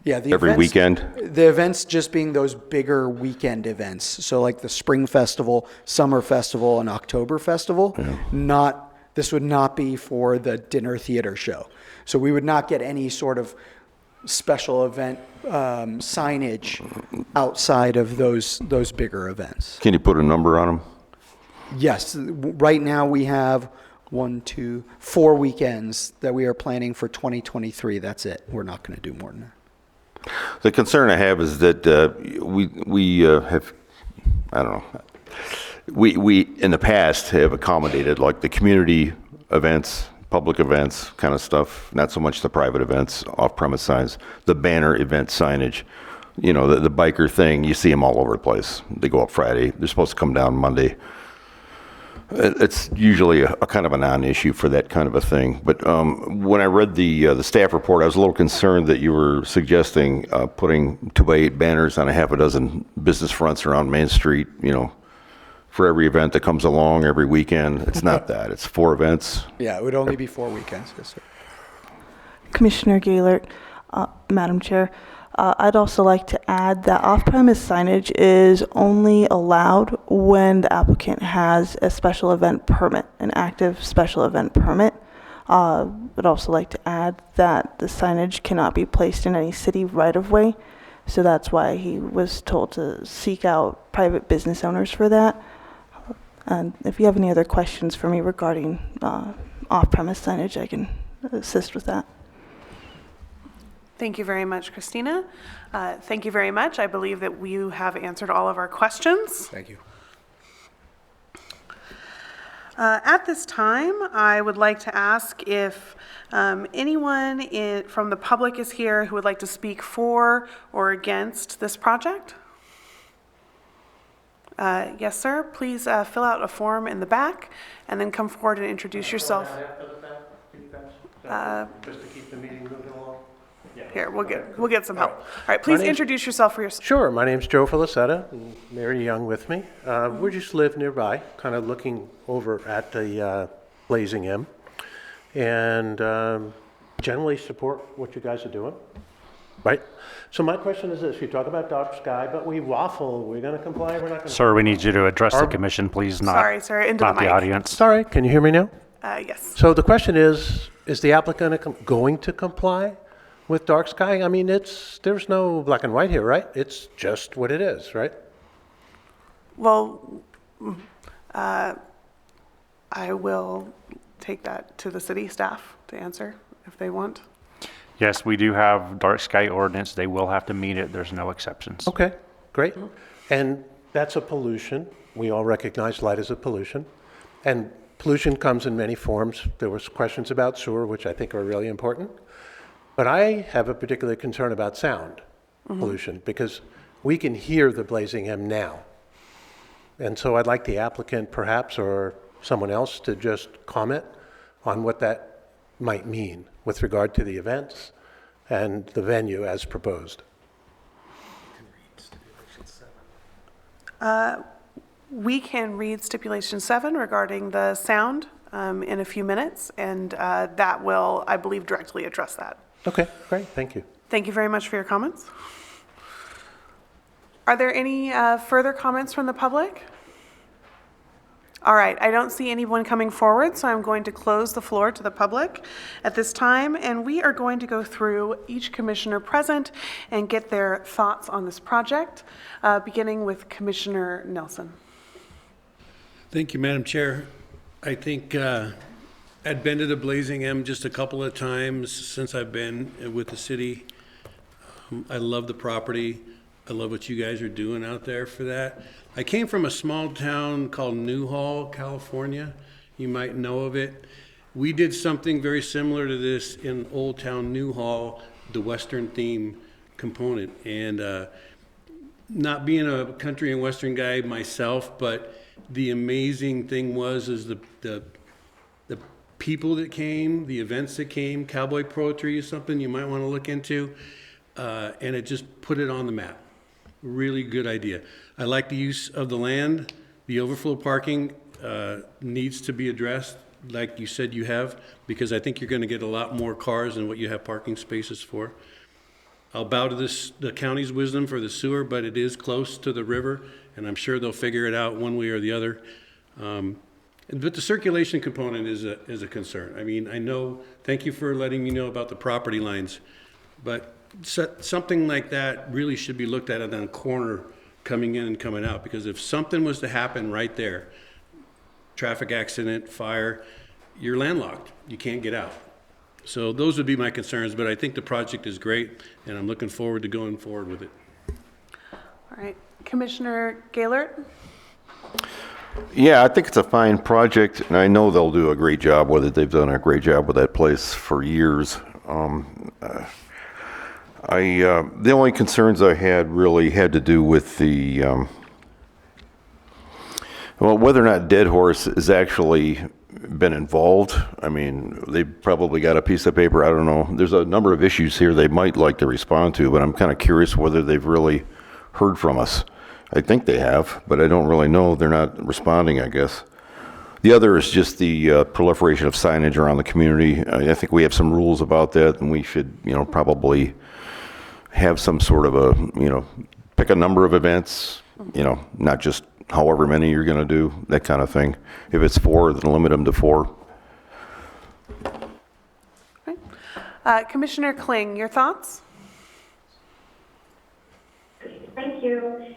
Yeah, the every events, weekend? The events just being those bigger weekend events. So like the Spring Festival, Summer Festival, and October Festival. This would not be for the dinner theater show. So we would not get any sort of special event signage outside of those bigger events. Can you put a number on them? Yes, right now we have 4 weekends that we are planning for 2023. That's it. We're not going to do more than that. The concern I have is that we have, I don't know, we in the past have accommodated like the community events, public events kind of stuff, not so much the private events, off-premise signs, the banner event signage. You know, the biker thing, you see them all over the place. They go up Friday. They're supposed to come down Monday. It's usually a kind of a non-issue for that kind of a thing. But when I read the staff report, I was a little concerned that you were suggesting putting 2x8 banners on a half a dozen business fronts around Main Street, you know, for every event that comes along every weekend. It's not that. It's 4 events. Yeah, it would only be 4 weekends. Yes, sir. Commissioner Gaylord, Madam Chair, I'd also like to add that off-premise signage is only allowed when the applicant has a special event permit, an active special event permit. I'd also like to add that the signage cannot be placed in any city right-of-way, so that's why he was told to seek out private business owners for that. And if you have any other questions for me regarding off-premise signage, I can assist with that. Thank you very much, Christina. Thank you very much. I believe that you have answered all of our questions. Thank you. At this time, I would like to ask if anyone from the public is here who would like to speak for or against this project. Yes, sir. Please fill out a form in the back and then come forward and introduce yourself. Just to keep the meeting moving along? Here, we'll get some help. All right, please introduce yourself for yourself. Sure, my name's Joe Felicetta, and Mary Young with me. We just live nearby, kind of looking over at the Blazing M, and generally support what you guys are doing, right? So my question is this: you talk about dark sky, but we waffle. We're going to comply. We're not going to. Sir, we need you to address the commission, please, not into the mic. audience. Sorry, can you hear me now? Yes. So the question is the applicant going to comply with dark sky? I mean, there's no black and white here, right? It's just what it is, right? Well, I will take that to the city staff to answer if they want. Yes, we do have dark sky ordinance. They will have to meet it. There's no exceptions. Okay, great. And that's a pollution. We all recognize light is a pollution. And pollution comes in many forms. There was questions about sewer, which I think are really important. But I have a particular concern about sound pollution because we can hear the Blazing M now. And so I'd like the applicant perhaps or someone else to just comment on what that might mean with regard to the events and the venue as proposed. We can read stipulation 7 regarding the sound in a few minutes, and that will, I believe, directly address that. Okay, great, thank you. Thank you very much for your comments. Are there any further comments from the public? All right, I don't see anyone coming forward, so I'm going to close the floor to the public at this time, and we are going to go through each commissioner present and get their thoughts on this project, beginning with Commissioner Nelson. Thank you, Madam Chair. I think I'd been to the Blazing M just a couple of times since I've been with the city. I love the property. I love what you guys are doing out there for that. I came from a small town called Newhall, California. You might know of it. We did something very similar to this in Old Town Newhall, the Western theme component. And not being a country and Western guy myself, but the amazing thing was the people that came, the events that came. Cowboy poetry is something you might want to look into, and it just put it on the map. really good idea. I like the use of the land. The overflow parking needs to be addressed, like you said you have, because I think you're going to get a lot more cars than what you have parking spaces for. I'll bow to the county's wisdom for the sewer, but it is close to the river, and I'm sure they'll figure it out one way or the other. But the circulation component is a concern. I mean, I know, thank you for letting me know about the property lines, but something like that really should be looked at on a corner coming in and coming out, because if something was to happen right there, traffic accident, fire, you're landlocked. You can't get out. So those would be my concerns, but I think the project is great, and I'm looking forward to going forward with it. All right, Commissioner Gaylord? Yeah, I think it's a fine project, and I know they'll do a great job with it. They've done a great job with that place for years. The only concerns I had really had to do with the, well, whether or not Dead Horse has actually been involved. I mean, they probably got a piece of paper, I don't know. There's a number of issues here they might like to respond to, but I'm kind of curious whether they've really heard from us. I think they have, but I don't really know. They're not responding, I guess. The other is just the proliferation of signage around the community. I think we have some rules about that, and we should, probably have some sort of a, pick a number of events, not just however many you're going to do, that kind of thing. If it's 4, then limit them to 4. Okay. Commissioner Kling, your thoughts? Thank you.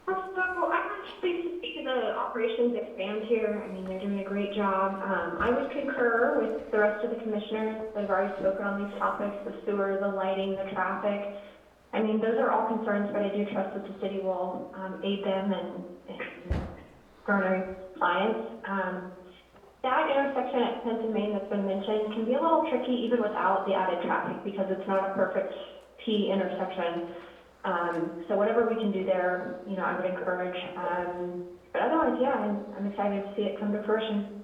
So I'm actually to speak to the operations expand here. I mean, they're doing a great job. I would concur with the rest of the commissioners that have already spoken on these topics, the sewer, the lighting, the traffic. I mean, those are all concerns, but I do trust that the city will aid them and garner clients. That intersection at 10th and Main that's been mentioned can be a little tricky even without the added traffic because it's not a perfect T intersection. So whatever we can do there, I would encourage. But otherwise, yeah, I'm excited to see it come to fruition.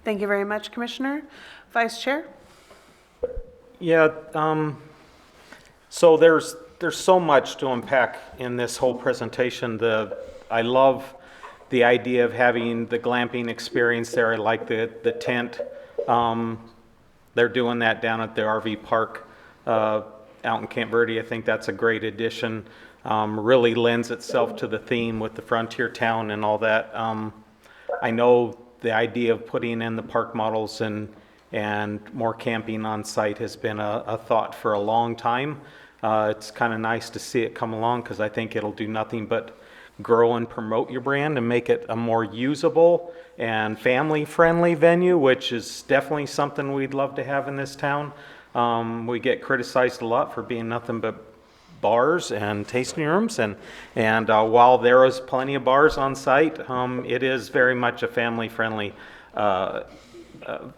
Thank you very much, Commissioner. Vice Chair? Yeah, so there's so much to unpack in this whole presentation. I love the idea of having the glamping experience there. I like the tent. They're doing that down at the RV park out in Camp Verde. I think that's a great addition. Really lends itself to the theme with the frontier town and all that. I know the idea of putting in the park models and more camping on site has been a thought for a long time. It's kind of nice to see it come along because I think it'll do nothing but grow and promote your brand and make it a more usable and family-friendly venue, which is definitely something we'd love to have in this town. We get criticized a lot for being nothing but bars and tasting rooms, and while there is plenty of bars on site, it is very much a family-friendly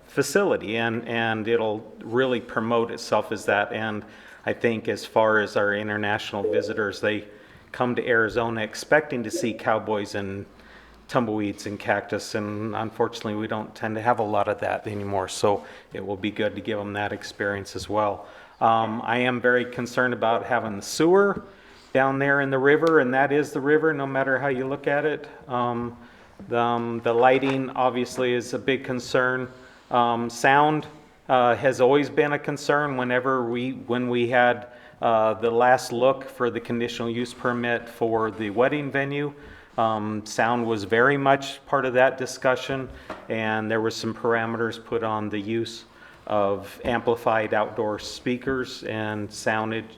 facility, and it'll really promote itself as that. And I think as far as our international visitors, they come to Arizona expecting to see cowboys and tumbleweeds and cactus, and unfortunately we don't tend to have a lot of that anymore, so it will be good to give them that experience as well. I am very concerned about having the sewer down there in the river, and that is the river no matter how you look at it. The lighting obviously is a big concern. Sound has always been a concern. When we had the last look for the conditional use permit for the wedding venue, sound was very much part of that discussion, and there were some parameters put on the use of amplified outdoor speakers and soundage,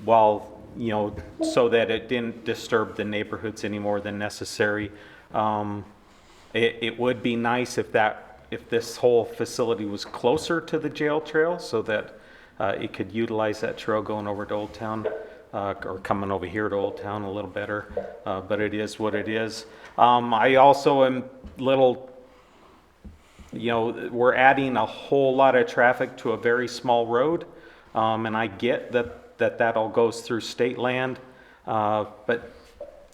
while so that it didn't disturb the neighborhoods any more than necessary. It would be nice if this whole facility was closer to the jail trail, so that it could utilize that trail going over to Old Town, or coming over here to Old Town a little better, but it is what it is. I also am we're adding a whole lot of traffic to a very small road, and I get that all goes through state land, but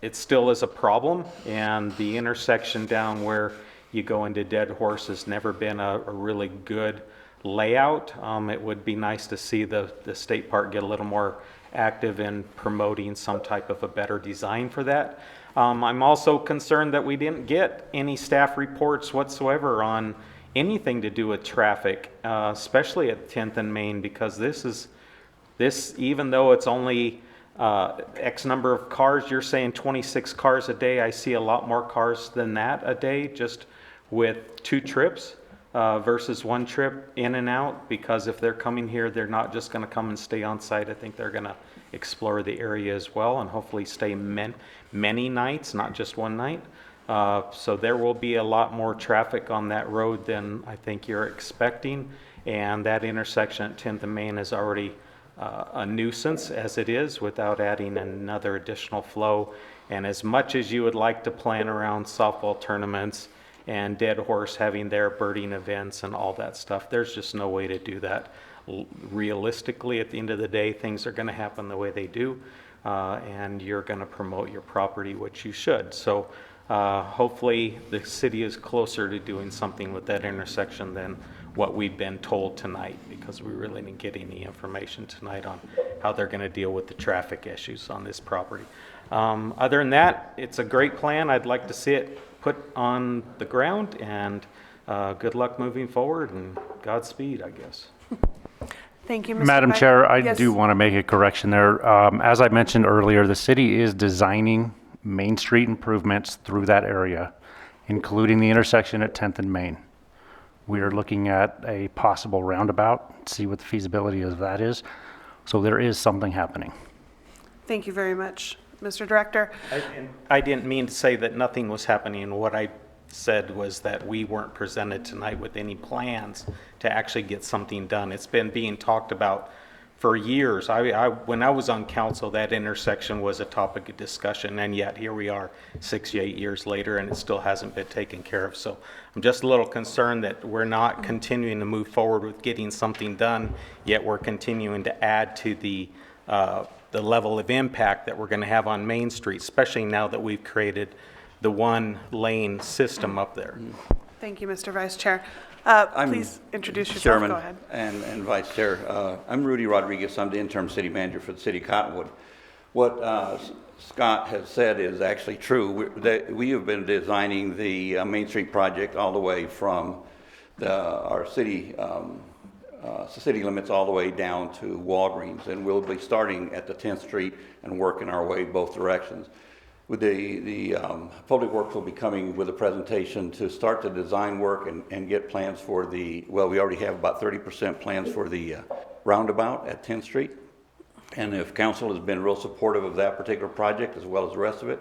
it still is a problem, and the intersection down where you go into Dead Horse has never been a really good layout. It would be nice to see the state park get a little more active in promoting some type of a better design for that. I'm also concerned that we didn't get any staff reports whatsoever on anything to do with traffic, especially at 10th and Main, because this, even though it's only X number of cars, you're saying 26 cars a day. I see a lot more cars than that a day, just with 2 trips versus 1 trip in and out, because if they're coming here, they're not just going to come and stay on site. I think they're going to explore the area as well and hopefully stay many nights, not just 1 night. So there will be a lot more traffic on that road than I think you're expecting. And that intersection at 10th and Main is already a nuisance as it is, without adding another additional flow. And as much as you would like to plan around softball tournaments and Dead Horse having their birding events and all that stuff, there's just no way to do that. Realistically, at the end of the day, things are going to happen the way they do, and you're going to promote your property, which you should. So hopefully the city is closer to doing something with that intersection than what we've been told tonight, because we really didn't get any information tonight on how they're going to deal with the traffic issues on this property. Other than that, it's a great plan. I'd like to see it put on the ground, and good luck moving forward, and Godspeed, I guess. Thank you, Mr. Madam Vice- Chair, I Yes. do want to make a correction there. As I mentioned earlier, the city is designing Main Street improvements through that area, including the intersection at 10th and Main. We are looking at a possible roundabout, see what the feasibility of that is. So there is something happening. Thank you very much, Mr. Director. I didn't mean to say that nothing was happening. What I said was that we weren't presented tonight with any plans to actually get something done. It's been being talked about for years. When I was on council, that intersection was a topic of discussion, and yet here we are 6 to 8 years later, and it still hasn't been taken care of. So I'm just a little concerned that we're not continuing to move forward with getting something done, yet we're continuing to add to the level of impact that we're going to have on Main Street, especially now that we've created the 1-lane system up there. Thank you, Mr. Vice Chair. Please introduce yourself. Chairman Go ahead. and Vice Chair. I'm Rudy Rodriguez. I'm the interim city manager for the city of Cottonwood. What Scott has said is actually true. We have been designing the Main Street project all the way from our city limits all the way down to Walgreens, and we'll be starting at the 10th Street and working our way both directions. With the Public Works will be coming with a presentation to start the design work and get plans for we already have about 30% plans for the roundabout at 10th Street. And if council has been real supportive of that particular project as well as the rest of it,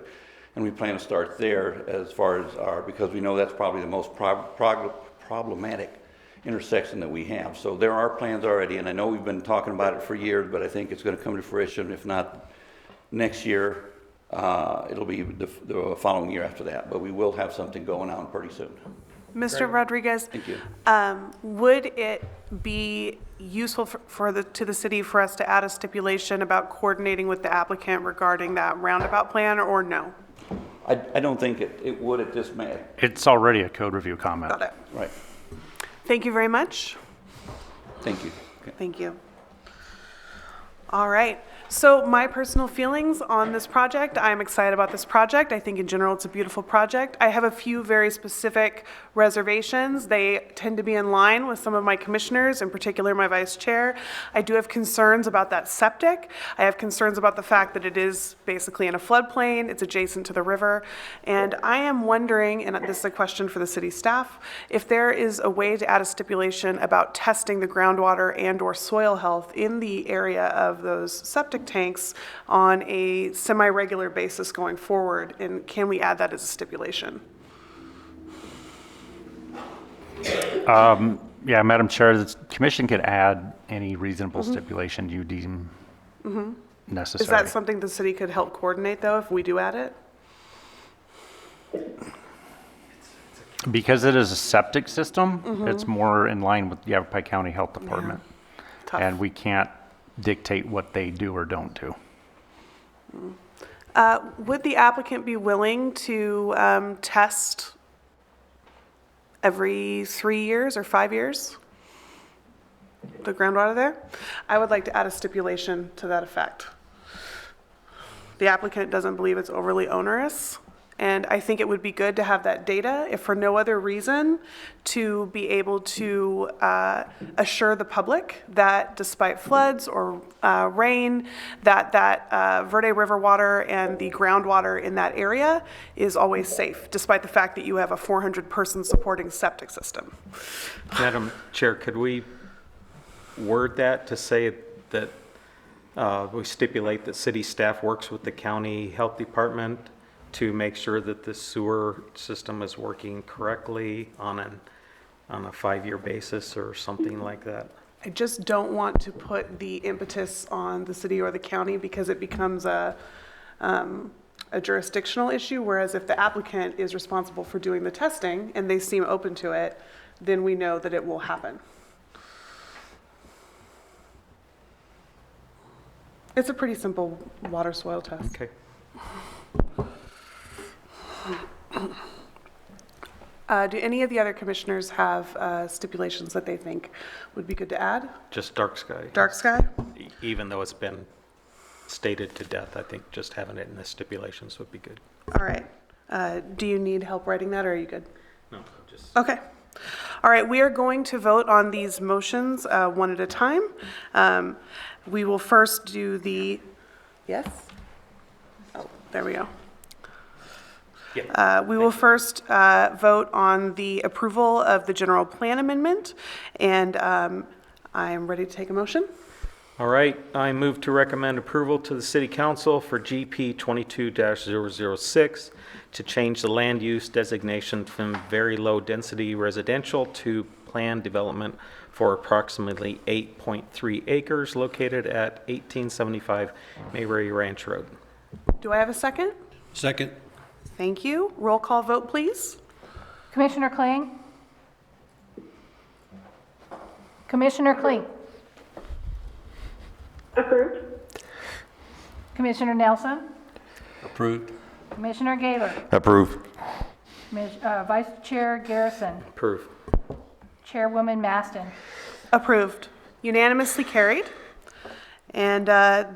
and we plan to start there as far as because we know that's probably the most problematic intersection that we have. So there are plans already, and I know we've been talking about it for years, but I think it's going to come to fruition, if not next year. It'll be the following year after that, but we will have something going on pretty soon. Mr. Rodriguez, Thank you. Would it be useful to the city for us to add a stipulation about coordinating with the applicant regarding that roundabout plan, or no? I don't think it would at this matter. It's already a code review comment. Got it. Right. Thank you very much. Thank you. Okay. Thank you. All right. So my personal feelings on this project, I'm excited about this project. I think in general it's a beautiful project. I have a few very specific reservations. They tend to be in line with some of my commissioners, in particular my vice chair. I do have concerns about that septic. I have concerns about the fact that it is basically in a floodplain. It's adjacent to the river. And I am wondering, and this is a question for the city staff, if there is a way to add a stipulation about testing the groundwater and or soil health in the area of those septic tanks on a semi-regular basis going forward, and can we add that as a stipulation? Yeah, Madam Chair, the commission could add any reasonable stipulation you deem necessary. Is that something the city could help coordinate, though, if we do add it? Because it is a septic system, it's more in line with the Yavapai County Health Department. Tough. And we can't dictate what they do or don't do. Would the applicant be willing to test every 3 years or 5 years? the groundwater there, I would like to add a stipulation to that effect. The applicant doesn't believe it's overly onerous, and I think it would be good to have that data, if for no other reason, to be able to assure the public that despite floods or rain, that Verde River water and the groundwater in that area is always safe, despite the fact that you have a 400-person supporting septic system. Madam Chair, could we word that to say that we stipulate that city staff works with the county health department to make sure that the sewer system is working correctly on a 5-year basis or something like that? I just don't want to put the impetus on the city or the county because it becomes a jurisdictional issue, whereas if the applicant is responsible for doing the testing and they seem open to it, then we know that it will happen. It's a pretty simple water soil test. Okay. Do any of the other commissioners have stipulations that they think would be good to add? Just dark sky. Dark sky? Even though it's been stated to death, I think just having it in the stipulations would be good. All right. Do you need help writing that, or are you good? No, just. Okay. All right, we are going to vote on these motions one at a time. We will first do the, yes? Oh, there we go. Yeah. We will first vote on the approval of the general plan amendment, and I am ready to take a motion. All right, I move to recommend approval to the City Council for GP 22-006 to change the land use designation from very low density residential to planned development for approximately 8.3 acres located at 1875 Mayberry Ranch Road. Do I have a second? Second. Thank you. Roll call vote, please. Commissioner Kling? Commissioner Kling? Approved. Commissioner Nelson? Approved. Commissioner Gaylor? Approved. Vice Chair Garrison? Approve. Chairwoman Maston? Approved. Unanimously carried. And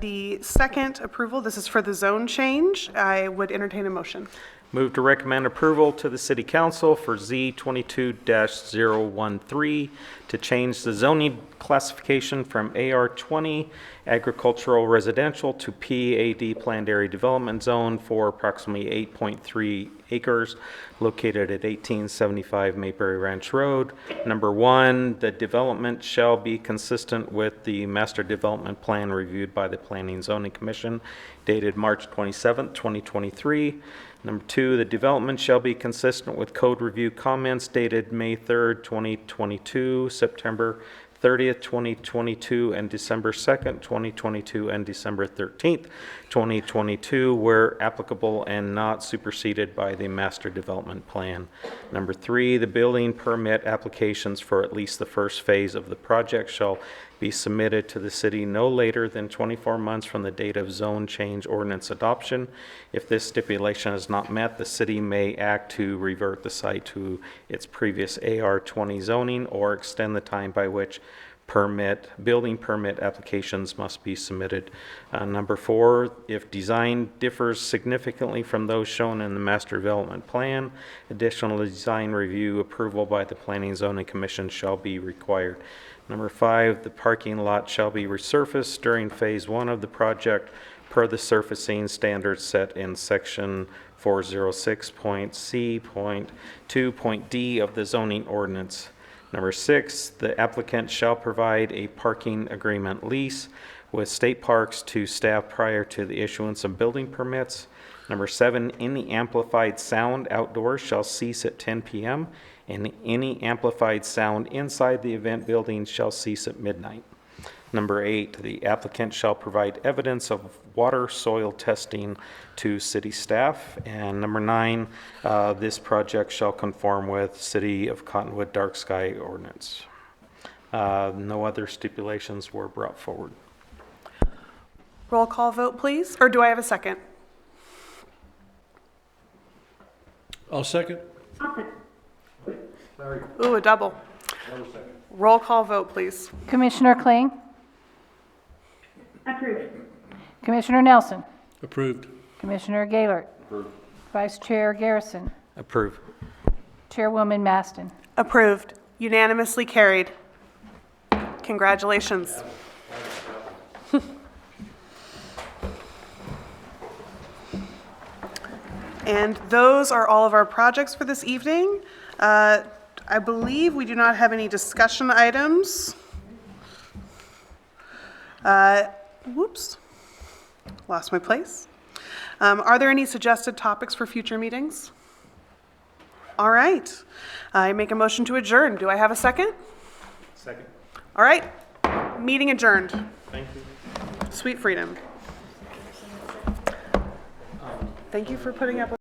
the second approval, this is for the zone change. I would entertain a motion. Move to recommend approval to the City Council for Z 22-013 to change the zoning classification from AR 20 agricultural residential to PAD planned area development zone for approximately 8.3 acres located at 1875 Mayberry Ranch Road. Number one, the development shall be consistent with the master development plan reviewed by the Planning and Zoning Commission dated March 27, 2023. Number two, the development shall be consistent with code review comments dated May 3rd, 2022, September 30th, 2022, and December 2nd, 2022, and December 13th, 2022, where applicable and not superseded by the master development plan. Number three, the building permit applications for at least the first phase of the project shall be submitted to the city no later than 24 months from the date of zone change ordinance adoption. If this stipulation is not met, the city may act to revert the site to its previous AR 20 zoning or extend the time by which building permit applications must be submitted. Number four, if design differs significantly from those shown in the master development plan, additional design review approval by the Planning and Zoning Commission shall be required. Number five, the parking lot shall be resurfaced during phase one of the project per the surfacing standards set in section 406.C.2.D of the zoning ordinance. Number six, the applicant shall provide a parking agreement lease with state parks to staff prior to the issuance of building permits. Number seven, any amplified sound outdoors shall cease at 10 p.m. and any amplified sound inside the event building shall cease at midnight. Number eight, the applicant shall provide evidence of water soil testing to city staff. And number nine, this project shall conform with City of Cottonwood dark sky ordinance. No other stipulations were brought forward. Roll call vote, please. Or do I have a second? I'll second. Ooh, a double. Roll call vote, please. Commissioner Kling, Approved. Commissioner Nelson, Approved. Commissioner Gaylor, Vice Chair Garrison, Approve. Chairwoman Maston. Approved. Unanimously carried. Congratulations. And those are all of our projects for this evening. I believe we do not have any discussion items. Whoops, lost my place. Are there any suggested topics for future meetings? All right, I make a motion to adjourn. Do I have a second? Second. All right, meeting adjourned. Thank you. Sweet freedom. Thank you for putting up with